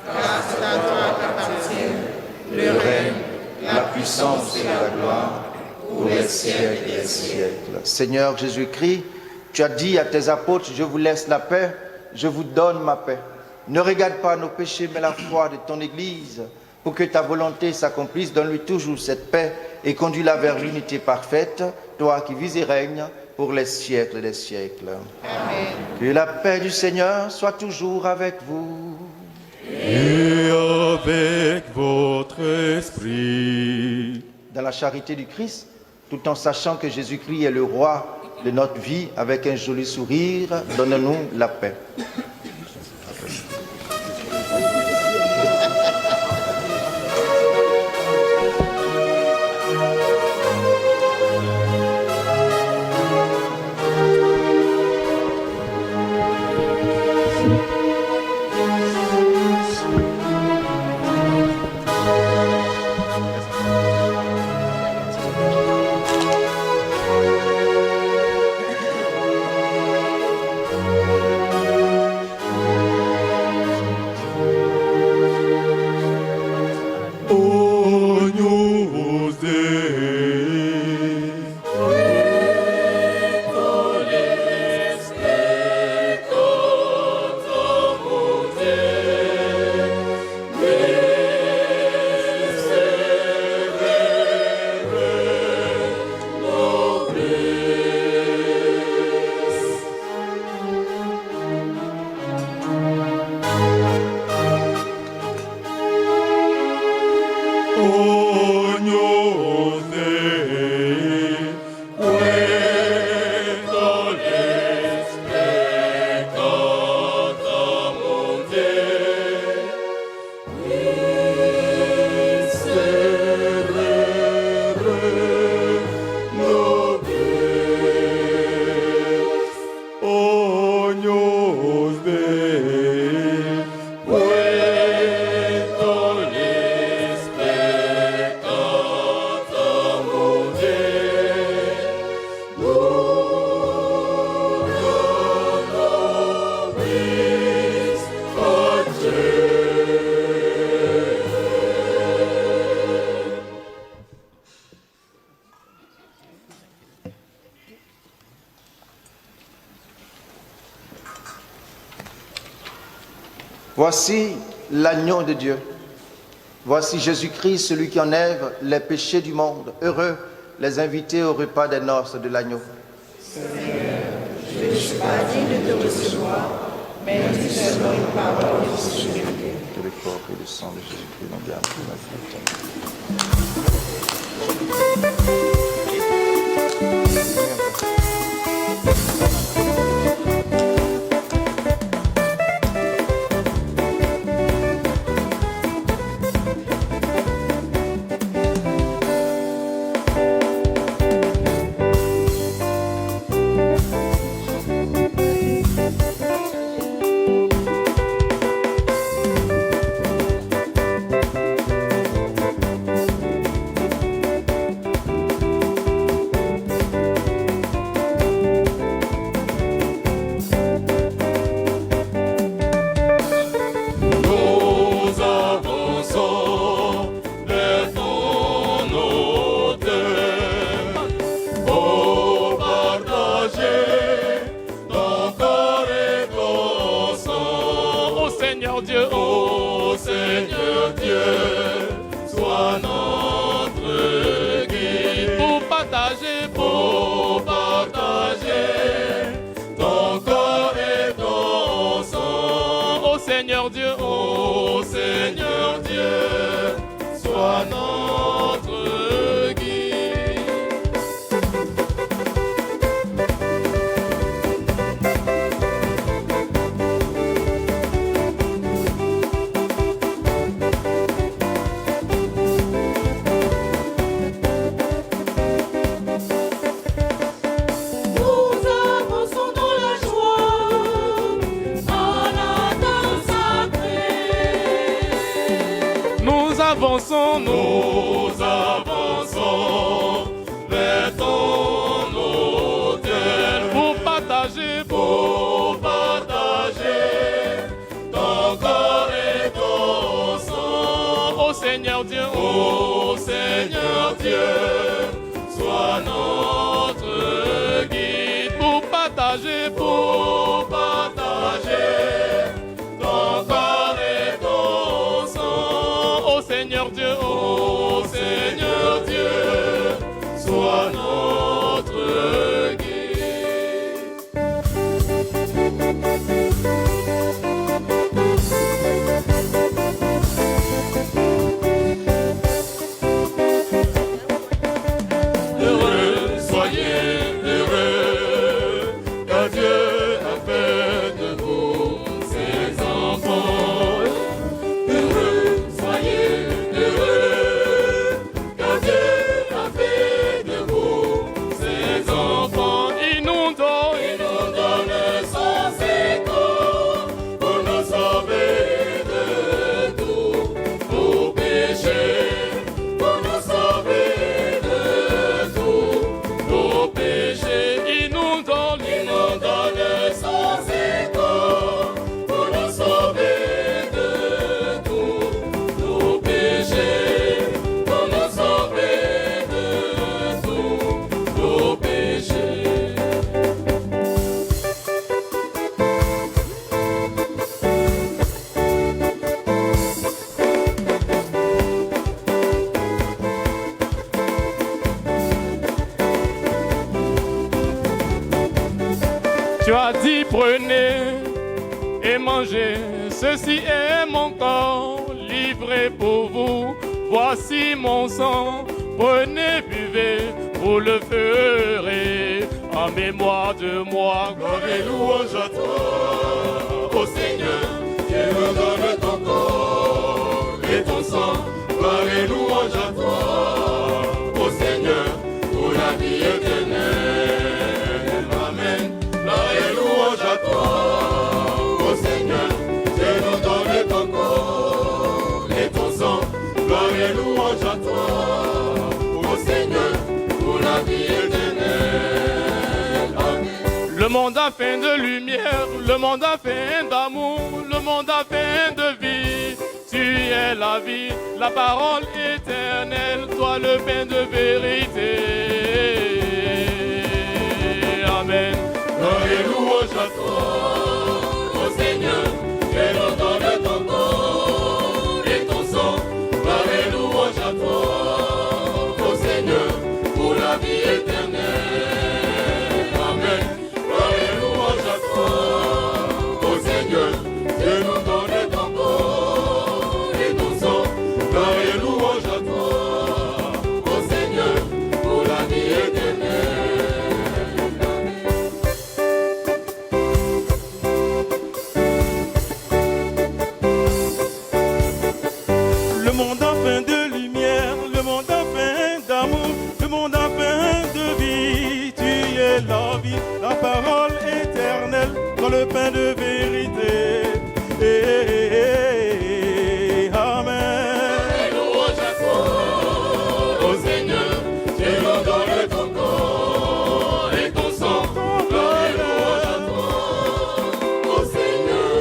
Grâce à toi qu'appartiennent le règne, la puissance et la gloire pour les siècles des siècles. Seigneur Jésus-Christ, tu as dit à tes apôtres, je vous laisse la paix, je vous donne ma paix. Ne regarde pas nos péchés, mais la foi de ton Église. Pour que ta volonté s'accomplisse, donne-lui toujours cette paix et conduis-la vers l'unité parfaite, toi qui vis et règnes pour les siècles des siècles. Amen. Que la paix du Seigneur soit toujours avec vous. Et avec votre esprit. Dans la charité du Christ, tout en sachant que Jésus-Christ est le roi de notre vie, avec un joli sourire, donne-nous la paix. Voici l'agneau de Dieu. Voici Jésus-Christ, celui qui enlève les péchés du monde. Heureux les invités au repas des noces de l'agneau. Seigneur, je ne suis pas digne de te recevoir, mais dis seulement une parole et je suis guéri. Que le corps et le sang de Jésus-Christ nous gardent pour la Nous avançons vers ton autel pour partager ton corps et ton sang. Ô Seigneur Dieu, sois notre guide pour partager ton corps et ton sang. Ô Seigneur Dieu, sois notre guide. Soyez heureux, car Dieu a fait de vous ses enfants. Soyez heureux, car Dieu a fait de vous ses enfants. Il nous donne son secours pour nous sauver de tous nos péchés, pour nous sauver de tous nos péchés. Il nous donne son secours pour nous sauver de tous nos péchés, pour nous sauver de tous nos péchés. Tu as dit prenez et mangez, ceci est mon corps livré pour vous. Voici mon sang, prenez, buvez, vous le ferez en mémoire de moi. Gloire et louange à toi, ô Seigneur, Dieu nous donne ton corps et ton sang. Gloire et louange à toi, ô Seigneur, pour la vie éternelle. Amen. Gloire et louange à toi, ô Seigneur, Dieu nous donne ton corps et ton sang. Gloire et louange à toi, ô Seigneur, pour la vie éternelle. Amen. Le monde a faim de lumière, le monde a faim d'amour, le monde a faim de vie. Tu es la vie, la parole éternelle, toi le pain de vérité. Amen. Gloire et louange à toi, ô Seigneur, et nous donne ton corps et ton sang. Gloire et louange à toi, ô Seigneur, pour la vie éternelle. Amen. Gloire et louange à toi, ô Seigneur, Dieu nous donne ton corps et ton sang. Gloire et louange à toi, ô Seigneur, pour la vie éternelle. Le monde a faim de lumière, le monde a faim d'amour, le monde a faim de vie. Tu es la vie, la parole éternelle, dans le pain de vérité. Amen. Et louange à toi, ô Seigneur, Dieu nous donne ton corps et ton sang. Gloire et louange à toi, ô Seigneur,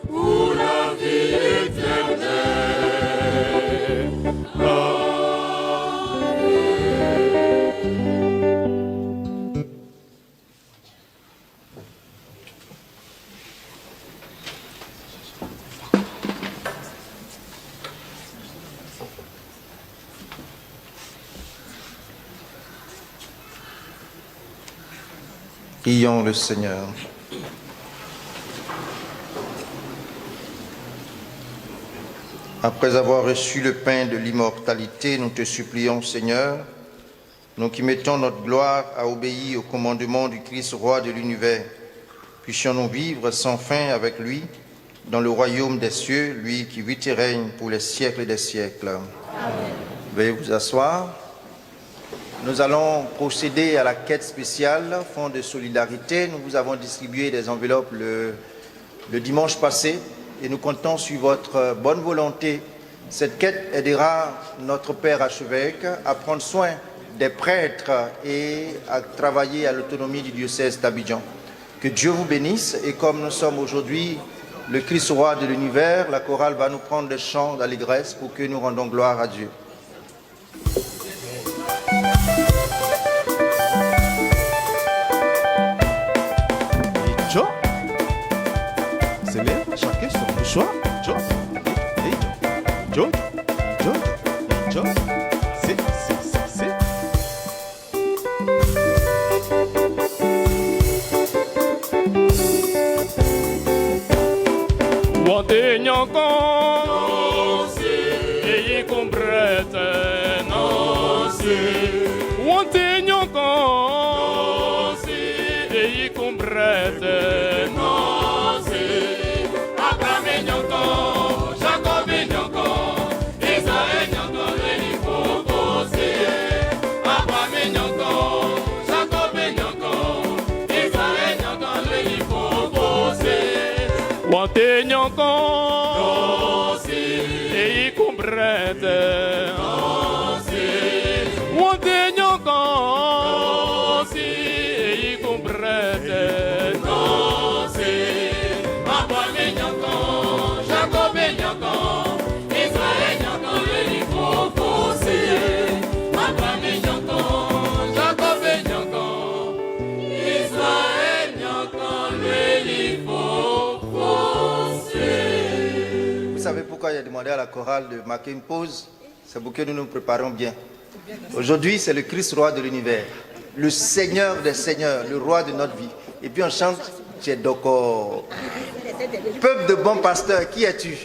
pour la vie éternelle. Prions le Seigneur. Après avoir reçu le pain de l'immortalité, nous te supplions, Seigneur, nous qui mettons notre gloire à obéir au commandement du Christ, roi de l'univers, puissions-nous vivre sans fin avec lui dans le royaume des cieux, lui qui vit et règne pour les siècles des siècles. Amen. Veuillez vous asseoir. Nous allons procéder à la quête spéciale, Fonds de solidarité. Nous vous avons distribué des enveloppes le dimanche passé et nous comptons sur votre bonne volonté. Cette quête aidera notre Père archevêque à prendre soin des prêtres et à travailler à l'autonomie du diocèse d'Abidjan. Que Dieu vous bénisse et comme nous sommes aujourd'hui le Christ roi de l'univers, la chorale va nous prendre des chants d'allégresse pour que nous rendons gloire à Dieu. Joe, célèbre chacun son choix. Joe, Joe, Joe, Joe, c'est. Wante nyoko, eyi comprete nansi. Wante nyoko, eyi comprete nansi. Abraham nyoko, Jacob nyoko, Israël nyoko, eyi kokose. Abraham nyoko, Jacob nyoko, Israël nyoko, eyi kokose. Wante nyoko, eyi comprete nansi. Wante nyoko, eyi comprete nansi. Abraham nyoko, Jacob nyoko, Israël nyoko, eyi kokose. Abraham nyoko, Jacob nyoko, Israël nyoko, eyi kokose. Vous savez pourquoi j'ai demandé à la chorale de marquer une pause? C'est pour que nous nous préparions bien. Aujourd'hui, c'est le Christ roi de l'univers, le Seigneur des seigneurs, le roi de notre vie. Et puis on chante Tchedoko. Peuple de bons pasteurs, qui es-tu?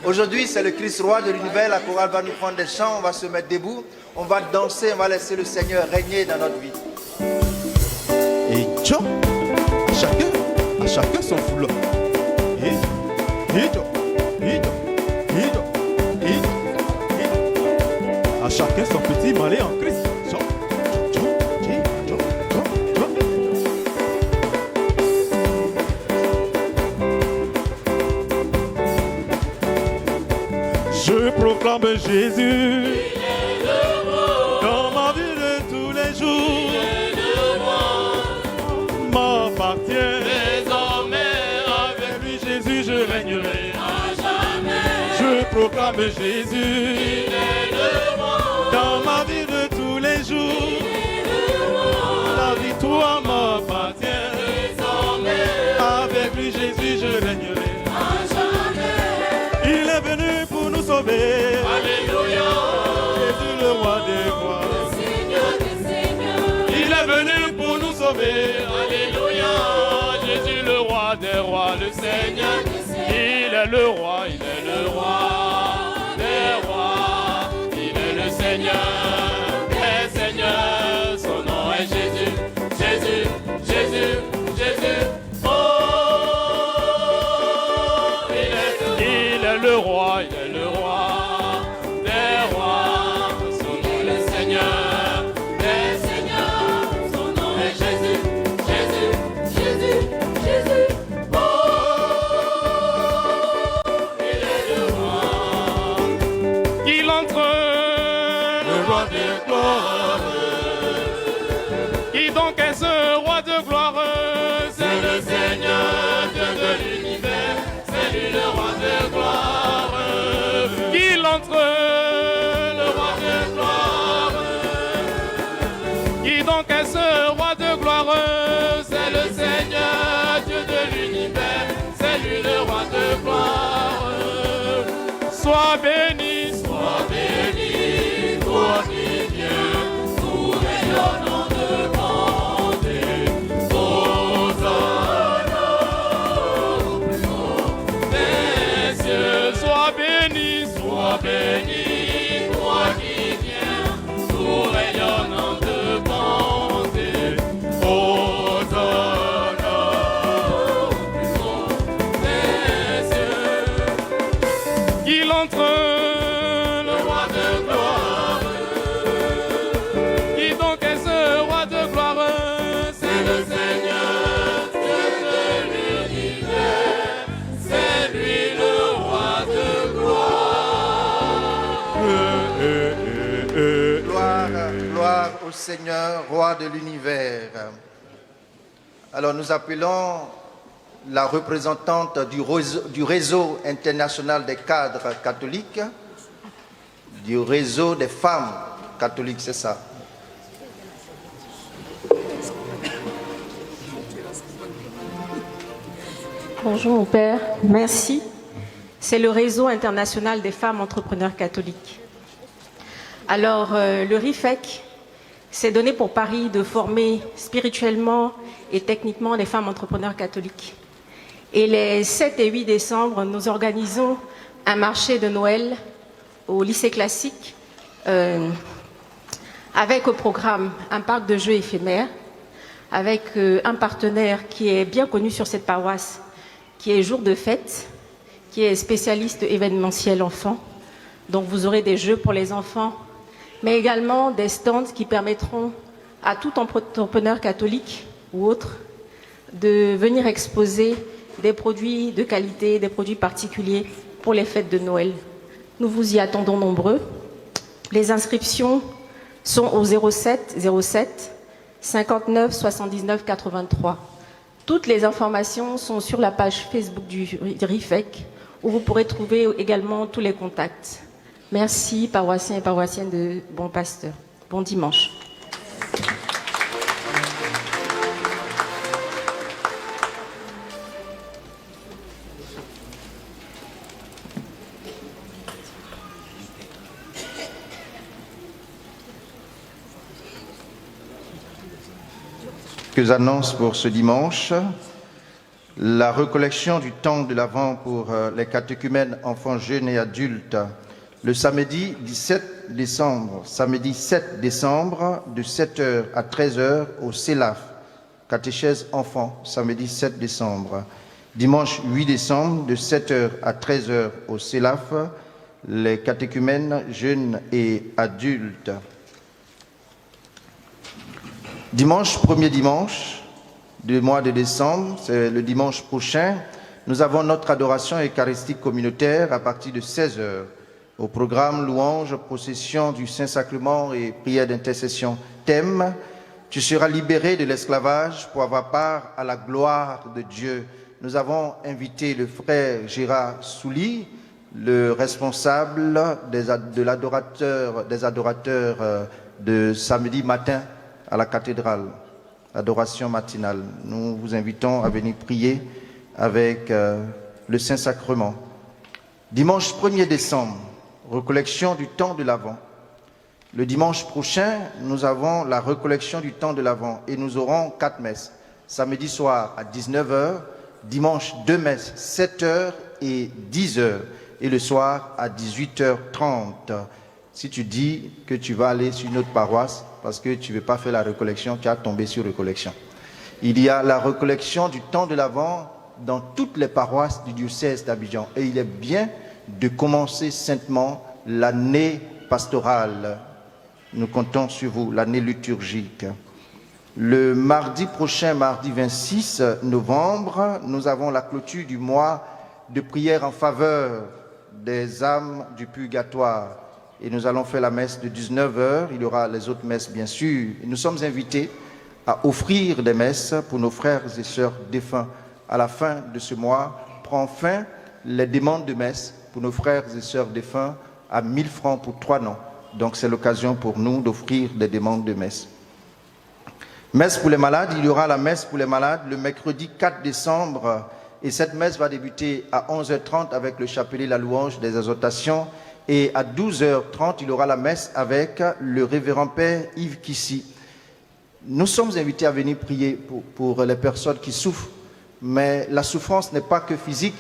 Aujourd'hui, c'est le Christ roi de l'univers. La chorale va nous prendre des chants, on va se mettre debout, on va danser, on va laisser le Seigneur régner dans notre vie. Et tiens, à chacun son foulard. À chacun son petit malais en Christ. Je proclame Jésus dans ma vie de tous les jours. M'appartient désormais, avec lui Jésus je régnerai à jamais. Je proclame Jésus dans ma vie de tous les jours. La victoire m'appartient désormais, avec lui Jésus je régnerai à jamais. Il est venu pour nous sauver. Alléluia. Jésus le roi des rois, le Seigneur des seigneurs. Il est venu pour nous sauver. Alléluia. Jésus le roi des rois, le Seigneur des seigneurs. Il est le roi, il est le roi des rois. Il est le Seigneur des seigneurs. Son nom est Jésus, Jésus, Jésus, Jésus. Oh, il est le roi, il est le roi des rois. Son nom est le Seigneur des seigneurs. Son nom est Jésus, Jésus, Jésus, Jésus. Oh, il est le roi. Il entre, le roi de gloire. Qui donc est ce roi de gloire? C'est le Seigneur, Dieu de l'univers. C'est lui le roi de gloire. Qu'il entre, le roi de gloire. Qui donc est ce roi de gloire? C'est le Seigneur, Dieu de l'univers. C'est lui le roi de gloire. Sois béni, toi qui viens, nous rayonnons devant tes Hosanna au plus haut des cieux. Sois béni, toi qui viens, nous rayonnons devant tes Hosanna au plus haut des cieux. Qu'il entre, le roi de gloire. Qui donc est ce roi de gloire? C'est le Seigneur, Dieu de l'univers. C'est lui le roi de gloire. Gloire au Seigneur, roi de l'univers. Alors nous appelons la représentante du réseau international des cadres catholiques, du réseau des femmes catholiques, c'est ça. Bonjour mon père, merci. C'est le réseau international des femmes entrepreneurs catholiques. Alors le RIFEC s'est donné pour pari de former spirituellement et techniquement les femmes entrepreneurs catholiques. Et les 7 et 8 décembre, nous organisons un marché de Noël au lycée classique avec au programme un parc de jeux éphémères, avec un partenaire qui est bien connu sur cette paroisse, qui est Jour de Fête, qui est spécialiste événementiel enfants. Donc vous aurez des jeux pour les enfants, mais également des stands qui permettront à tout entrepreneur catholique ou autre de venir exposer des produits de qualité, des produits particuliers pour les fêtes de Noël. Nous vous y attendons nombreux. Les inscriptions sont au 07 07 59 79 83. Toutes les informations sont sur la page Facebook du RIFEC, où vous pourrez trouver également tous les contacts. Merci, paroissiens et paroissiennes de Bon Pasteur. Bon dimanche. Quelques annonces pour ce dimanche. La recollection du temps de l'Avent pour les catéchumènes, enfants, jeunes et adultes, le samedi 17 décembre, samedi 7 décembre, de 7h à 13h au CELAF, catéchèse enfants, samedi 7 décembre. Dimanche 8 décembre, de 7h à 13h au CELAF, les catéchumènes, jeunes et adultes. Dimanche, premier dimanche du mois de décembre, c'est le dimanche prochain, nous avons notre adoration eucharistique communautaire à partir de 16h. Au programme louange, procession du Saint-Sacrement et prière d'intercession. Thème, tu seras libéré de l'esclavage pour avoir part à la gloire de Dieu. Nous avons invité le frère Gérard Souli, le responsable des adorateurs de samedi matin à la cathédrale, adoration matinale. Nous vous invitons à venir prier avec le Saint-Sacrement. Dimanche 1er décembre, recollection du temps de l'Avent. Le dimanche prochain, nous avons la recollection du temps de l'Avent et nous aurons 4 messes. Samedi soir à 19h, dimanche 2 messes, 7h et 10h, et le soir à 18h30. Si tu dis que tu vas aller sur une autre paroisse parce que tu ne veux pas faire la recollection, tu as tombé sur recollection. Il y a la recollection du temps de l'Avent dans toutes les paroisses du diocèse d'Abidjan et il est bien de commencer saintement l'année pastorale. Nous comptons sur vous, l'année liturgique. Le mardi prochain, mardi 26 novembre, nous avons la clôture du mois de prière en faveur des âmes du purgatoire. Et nous allons faire la messe de 19h. Il y aura les autres messes, bien sûr. Et nous sommes invités à offrir des messes pour nos frères et sœurs défunts. À la fin de ce mois, prend fin les demandes de messe pour nos frères et sœurs défunts à 1000 francs pour 3 noms. Donc c'est l'occasion pour nous d'offrir des demandes de messe. Messe pour les malades, il y aura la messe pour les malades le mercredi 4 décembre et cette messe va débuter à 11h30 avec le chapelet La Louange des exhortations et à 12h30 il y aura la messe avec le révérend père Yves Kissi. Nous sommes invités à venir prier pour les personnes qui souffrent, mais la souffrance n'est pas que physique,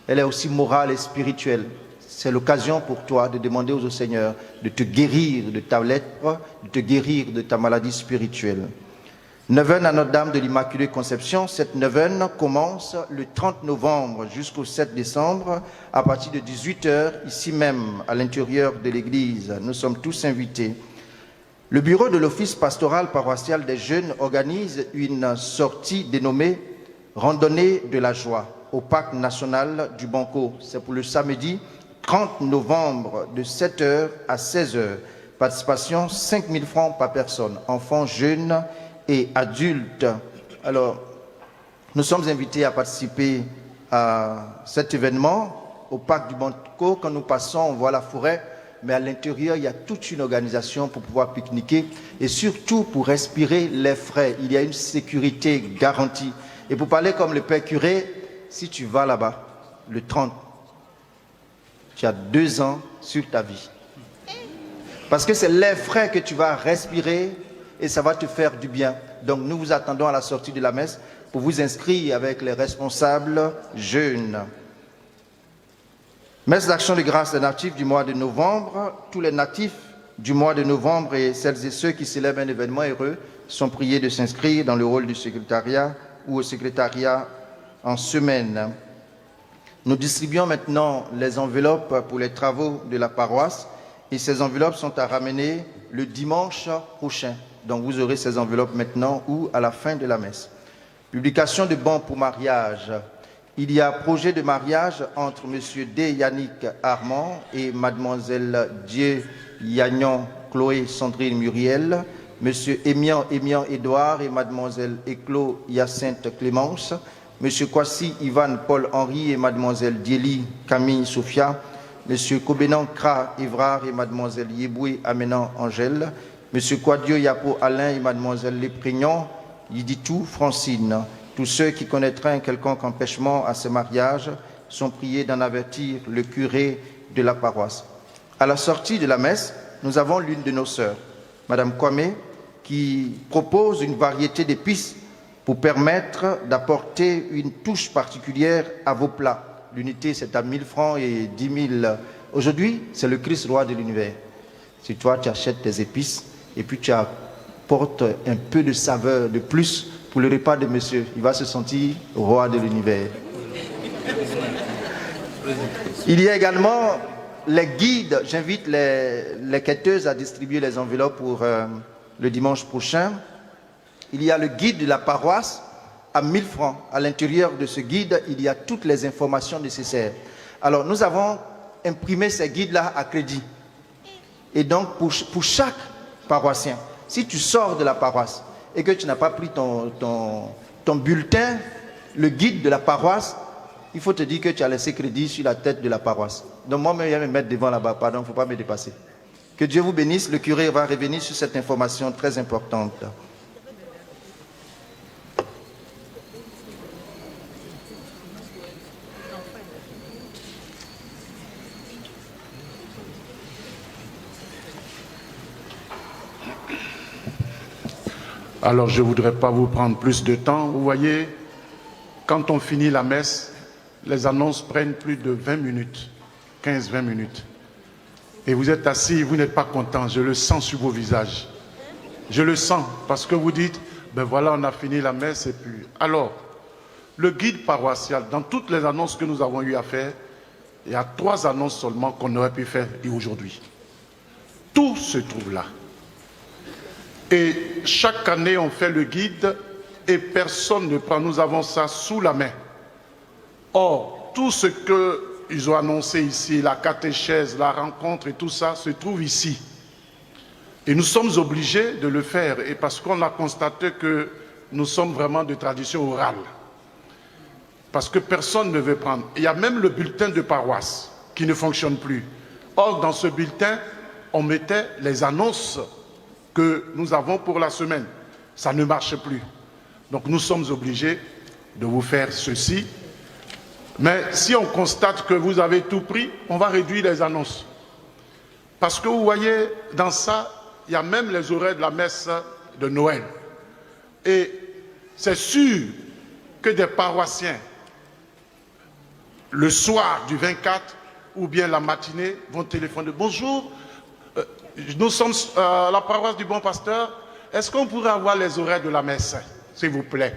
elle est aussi morale et spirituelle. C'est l'occasion pour toi de demander au Seigneur de te guérir de ta lèpre, de te guérir de ta maladie spirituelle. Neuvaine à Notre-Dame de l'Immaculée Conception. Cette neuvaine commence le 30 novembre jusqu'au 7 décembre à partir de 18h, ici même, à l'intérieur de l'église. Nous sommes tous invités. Le bureau de l'Office pastoral paroissial des jeunes organise une sortie dénommée « Randonnée de la joie » au parc national du Banco. C'est pour le samedi 30 novembre de 7h à 16h. Participation 5 000 francs par personne, enfants, jeunes et adultes. Alors, nous sommes invités à participer à cet événement au parc du Banco. Quand nous passons, on voit la forêt, mais à l'intérieur, il y a toute une organisation pour pouvoir pique-niquer et surtout pour respirer l'air frais. Il y a une sécurité garantie. Et pour parler comme le père curé, si tu vas là-bas, le 30, tu as 2 ans sur ta vie. Parce que c'est l'air frais que tu vas respirer et ça va te faire du bien. Donc nous vous attendons à la sortie de la messe pour vous inscrire avec les responsables jeunes. Messe d'action de grâce des natifs du mois de novembre. Tous les natifs du mois de novembre et celles et ceux qui célèbrent un événement heureux sont priés de s'inscrire dans le rôle du secrétariat ou au secrétariat en semaine. Nous distribuons maintenant les enveloppes pour les travaux de la paroisse et ces enveloppes sont à ramener le dimanche prochain. Donc vous aurez ces enveloppes maintenant ou à la fin de la messe. Publication de bons pour mariage. Il y a projet de mariage entre M. D. Yannick Armand et Mademoiselle Dieu Yagnon Chloé Sandrine Muriel, M. Émian Édouard et Mademoiselle Éclos Hyacinthe Clémence, M. Kwasi Ivan Paul Henri et Mademoiselle Dieli Camille Sophia, M. Kobenan Kra Évrard et Mademoiselle Yeboué Amenan Angèle, M. Quadio Yapo Alain et Mademoiselle Léprignon, Yiditou Francine. Tous ceux qui connaîtraient un quelconque empêchement à ce mariage sont priés d'en avertir le curé de la paroisse. À la sortie de la messe, nous avons l'une de nos sœurs, Madame Kwame, qui propose une variété d'épices pour permettre d'apporter une touche particulière à vos plats. L'unité, c'est à 1000 francs et 10 000. Aujourd'hui, c'est le Christ roi de l'univers. Si toi, tu achètes tes épices et puis tu apportes un peu de saveur de plus pour le repas de monsieur, il va se sentir roi de l'univers. Il y a également les guides. J'invite les quêteuses à distribuer les enveloppes pour le dimanche prochain. Il y a le guide de la paroisse à 1000 francs. À l'intérieur de ce guide, il y a toutes les informations nécessaires. Alors, nous avons imprimé ces guides-là à crédit. Et donc, pour chaque paroissien, si tu sors de la paroisse et que tu n'as pas pris ton bulletin, le guide de la paroisse, il faut te dire que tu as laissé crédit sur la tête de la paroisse. Donc, moi, je vais me mettre devant là-bas. Pardon, il ne faut pas me dépasser. Que Dieu vous bénisse. Le curé va revenir sur cette information très importante. Alors, je ne voudrais pas vous prendre plus de temps. Vous voyez, quand on finit la messe, les annonces prennent plus de 20 minutes, 15-20 minutes. Et vous êtes assis, vous n'êtes pas content. Je le sens sur vos visages. Je le sens parce que vous dites, ben voilà, on a fini la messe et puis... Alors, le guide paroissial, dans toutes les annonces que nous avons eu à faire, il y a 3 annonces seulement qu'on aurait pu faire aujourd'hui. Tout se trouve là. Et chaque année, on fait le guide et personne ne prend. Nous avons ça sous la main. Or, tout ce qu'ils ont annoncé ici, la catéchèse, la rencontre et tout ça, se trouve ici. Et nous sommes obligés de le faire. Et parce qu'on a constaté que nous sommes vraiment de tradition orale. Parce que personne ne veut prendre. Il y a même le bulletin de paroisse qui ne fonctionne plus. Or, dans ce bulletin, on mettait les annonces que nous avons pour la semaine. Ça ne marche plus. Donc nous sommes obligés de vous faire ceci. Mais si on constate que vous avez tout pris, on va réduire les annonces. Parce que vous voyez, dans ça, il y a même les horaires de la messe de Noël. Et c'est sûr que des paroissiens, le soir du 24 ou bien la matinée, vont téléphoner. Bonjour, nous sommes à la paroisse du Bon Pasteur. Est-ce qu'on pourrait avoir les horaires de la messe, s'il vous plaît?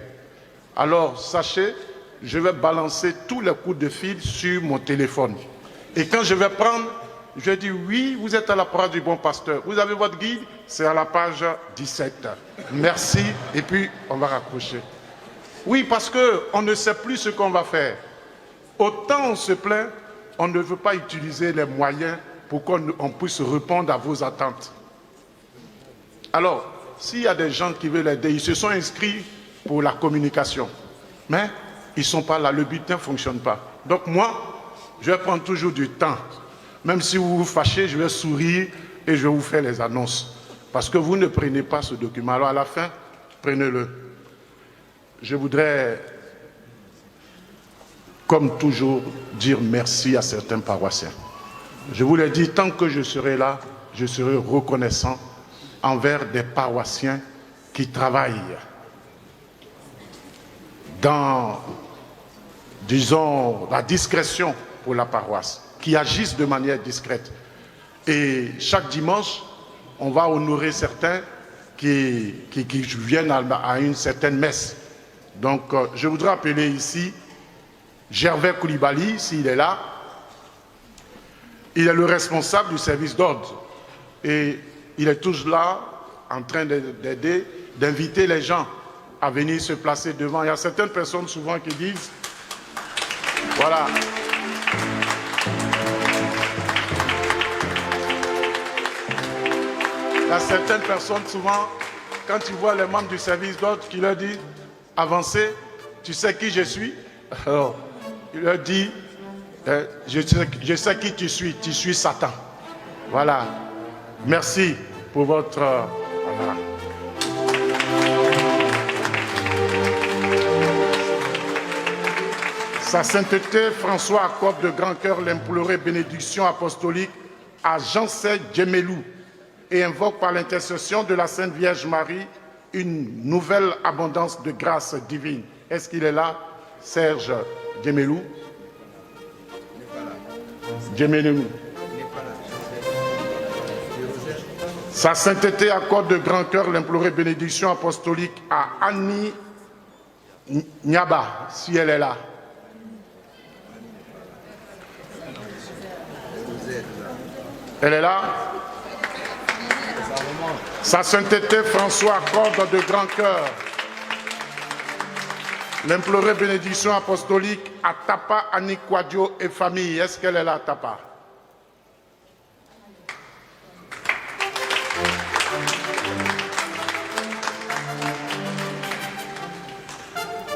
Alors, sachez, je vais balancer tous les coups de fil sur mon téléphone. Et quand je vais prendre, je dis oui, vous êtes à la paroisse du Bon Pasteur. Vous avez votre guide? C'est à la page 17. Merci. Et puis, on va raccrocher. Oui, parce qu'on ne sait plus ce qu'on va faire. Autant on se plaint, on ne veut pas utiliser les moyens pour qu'on puisse répondre à vos attentes. Alors, s'il y a des gens qui veulent aider, ils se sont inscrits pour la communication. Mais ils ne sont pas là, le bulletin ne fonctionne pas. Donc moi, je vais prendre toujours du temps. Même si vous vous fâchez, je vais sourire et je vais vous faire les annonces. Parce que vous ne prenez pas ce document. Alors à la fin, prenez-le. Je voudrais, comme toujours, dire merci à certains paroissiens. Je vous l'ai dit, tant que je serai là, je serai reconnaissant envers des paroissiens qui travaillent dans, disons, la discrétion pour la paroisse, qui agissent de manière discrète. Et chaque dimanche, on va honorer certains qui viennent à une certaine messe. Donc, je voudrais appeler ici Gervais Koulibaly, s'il est là. Il est le responsable du service d'ordre. Et il est toujours là, en train d'aider, d'inviter les gens à venir se placer devant. Il y a certaines personnes souvent qui disent, voilà. Il y a certaines personnes souvent, quand ils voient les membres du service d'ordre, qui leur disent, avancez, tu sais qui je suis? Alors, il leur dit, je sais qui tu suis Satan. Voilà. Merci pour votre... voilà. Sa sainteté, François accorde de grand cœur l'implorée bénédiction apostolique à Jean-Sey Djemelou et invoque par l'intercession de la Sainte Vierge Marie une nouvelle abondance de grâce divine. Est-ce qu'il est là? Serge Djemelou. Djemelou. Sa sainteté accorde de grand cœur l'implorée bénédiction apostolique à Annie Nyaba, si elle est là. Elle est là? Sa sainteté François accorde de grand cœur l'implorer bénédiction apostolique à Tapa Annie Kwadjo et famille. Est-ce qu'elle est là, Tapa?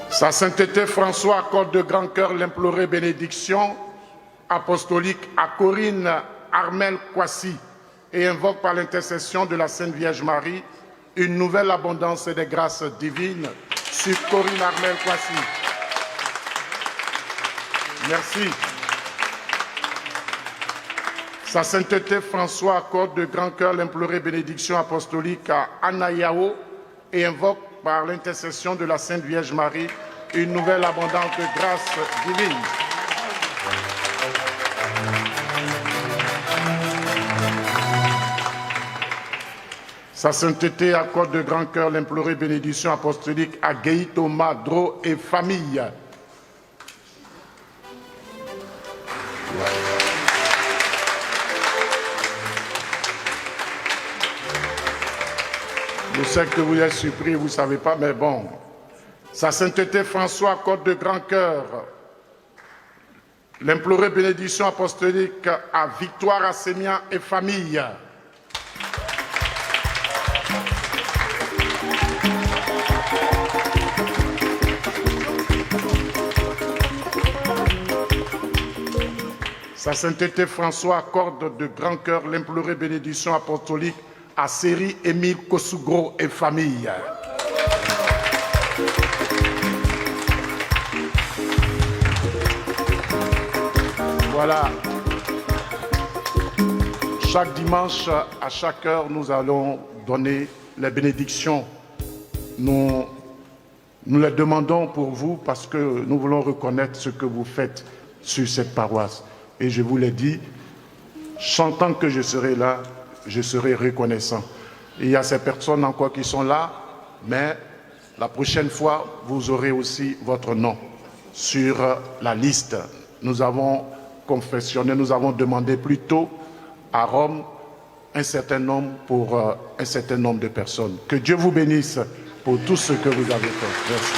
Sa sainteté François accorde de grand cœur l'implorer bénédiction apostolique à Corinne Armel Kwasi et invoque par l'intercession de la Sainte Vierge Marie une nouvelle abondance des grâces divines sur Corinne Armel Kwasi. Merci. Sa sainteté François accorde de grand cœur l'implorer bénédiction apostolique à Anna Yao et invoque par l'intercession de la Sainte Vierge Marie une nouvelle abondance de grâces divines. Sa sainteté accorde de grand cœur l'implorer bénédiction apostolique à Gaïto Madro et famille. Je sais que vous êtes surpris, vous ne savez pas, mais bon. Sa sainteté François accorde de grand cœur l'implorer bénédiction apostolique à Victoire Assémien et famille. Sa sainteté François accorde de grand cœur l'implorer bénédiction apostolique à Séri Émile Kosugro et famille. Voilà. Chaque dimanche, à chaque heure, nous allons donner les bénédictions. Nous les demandons pour vous parce que nous voulons reconnaître ce que vous faites sur cette paroisse. Et je vous l'ai dit, chantant que je serai là, je serai reconnaissant. Il y a ces personnes encore qui sont là, mais la prochaine fois, vous aurez aussi votre nom sur la liste. Nous avons confessionné, nous avons demandé plutôt à Rome un certain nombre pour un certain nombre de personnes. Que Dieu vous bénisse pour tout ce que vous avez fait. Merci.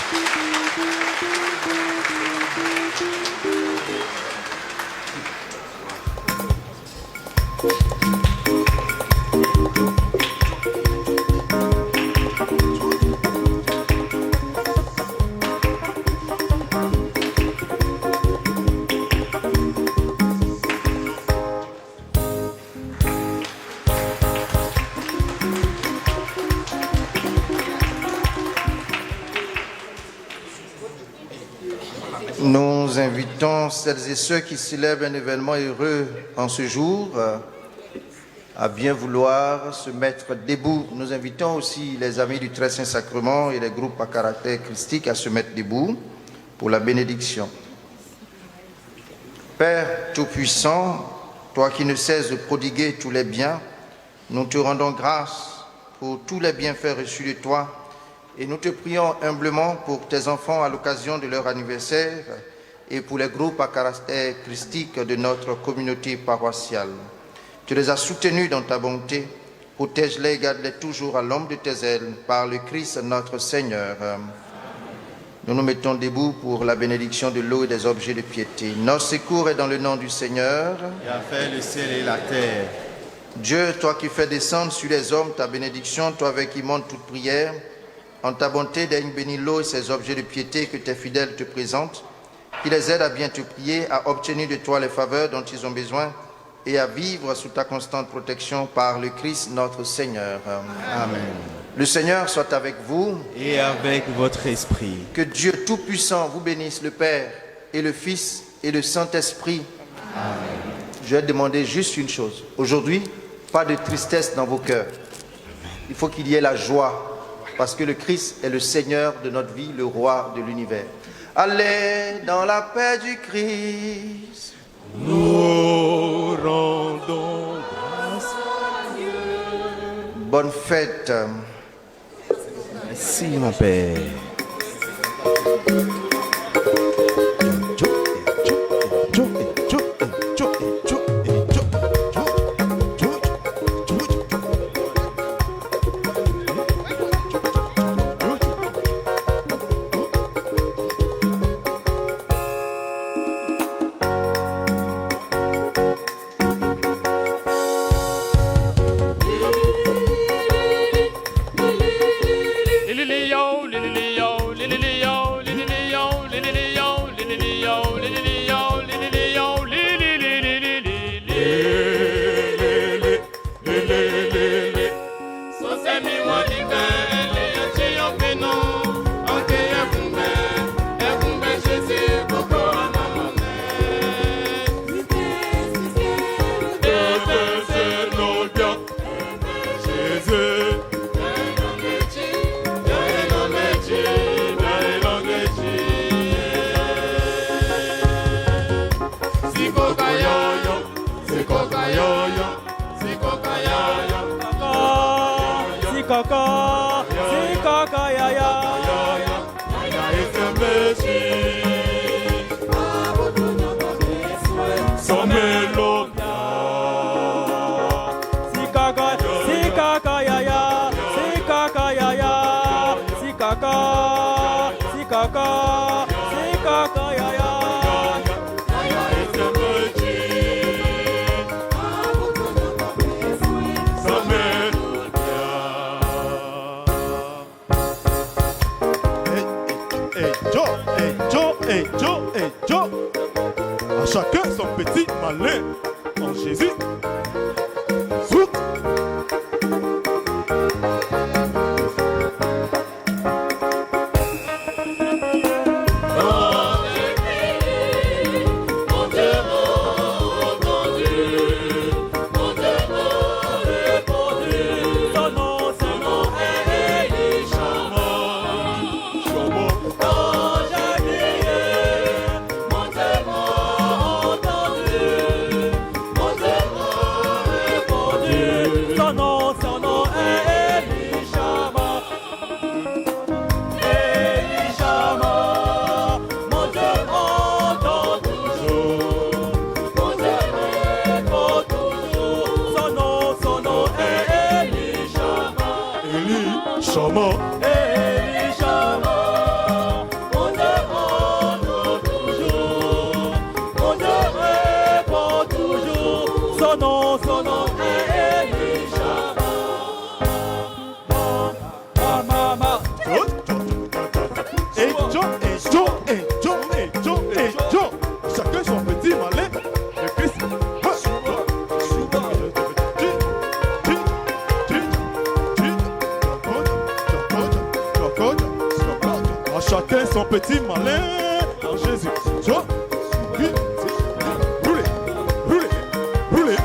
Nous invitons celles et ceux qui célèbrent un événement heureux en ce jour à bien vouloir se mettre debout. Nous invitons aussi les amis du Très Saint Sacrement et les groupes à caractère christique à se mettre debout pour la bénédiction. Père Tout-Puissant, toi qui ne cesses de prodiguer tous les biens, nous te rendons grâce pour tous les bienfaits reçus de toi et nous te prions humblement pour tes enfants à l'occasion de leur anniversaire et pour les groupes à caractère christique de notre communauté paroissiale. Tu les as soutenus dans ta bonté, protège-les et garde-les toujours à l'ombre de tes ailes par le Christ notre Seigneur. Nous nous mettons debout pour la bénédiction de l'eau et des objets de piété. Notre secours est dans le nom du Seigneur, qui a fait le ciel et la terre. Dieu, toi qui fais descendre sur les hommes ta bénédiction, toi avec qui monte toute prière, en ta bonté, daigne bénir l'eau et ces objets de piété que tes fidèles te présentent, qui les aident à bien te prier, à obtenir de toi les faveurs dont ils ont besoin et à vivre sous ta constante protection par le Christ notre Seigneur. Amen. Le Seigneur soit avec vous. Et avec votre esprit. Que Dieu Tout-Puissant vous bénisse, le Père et le Fils et le Saint-Esprit. Amen. Je vais demander juste une chose. Aujourd'hui, pas de tristesse dans vos cœurs. Il faut qu'il y ait la joie. parce que le Christ est le Seigneur de notre vie, le roi de l'univers. Allez dans la paix du Christ. Nous rendons grâce à Dieu. Bonne fête. Merci mon Père. À chacun son petit malin en Jésus. Chacun son petit malin en Jésus. Roulez, roulez, roulez.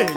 Hey,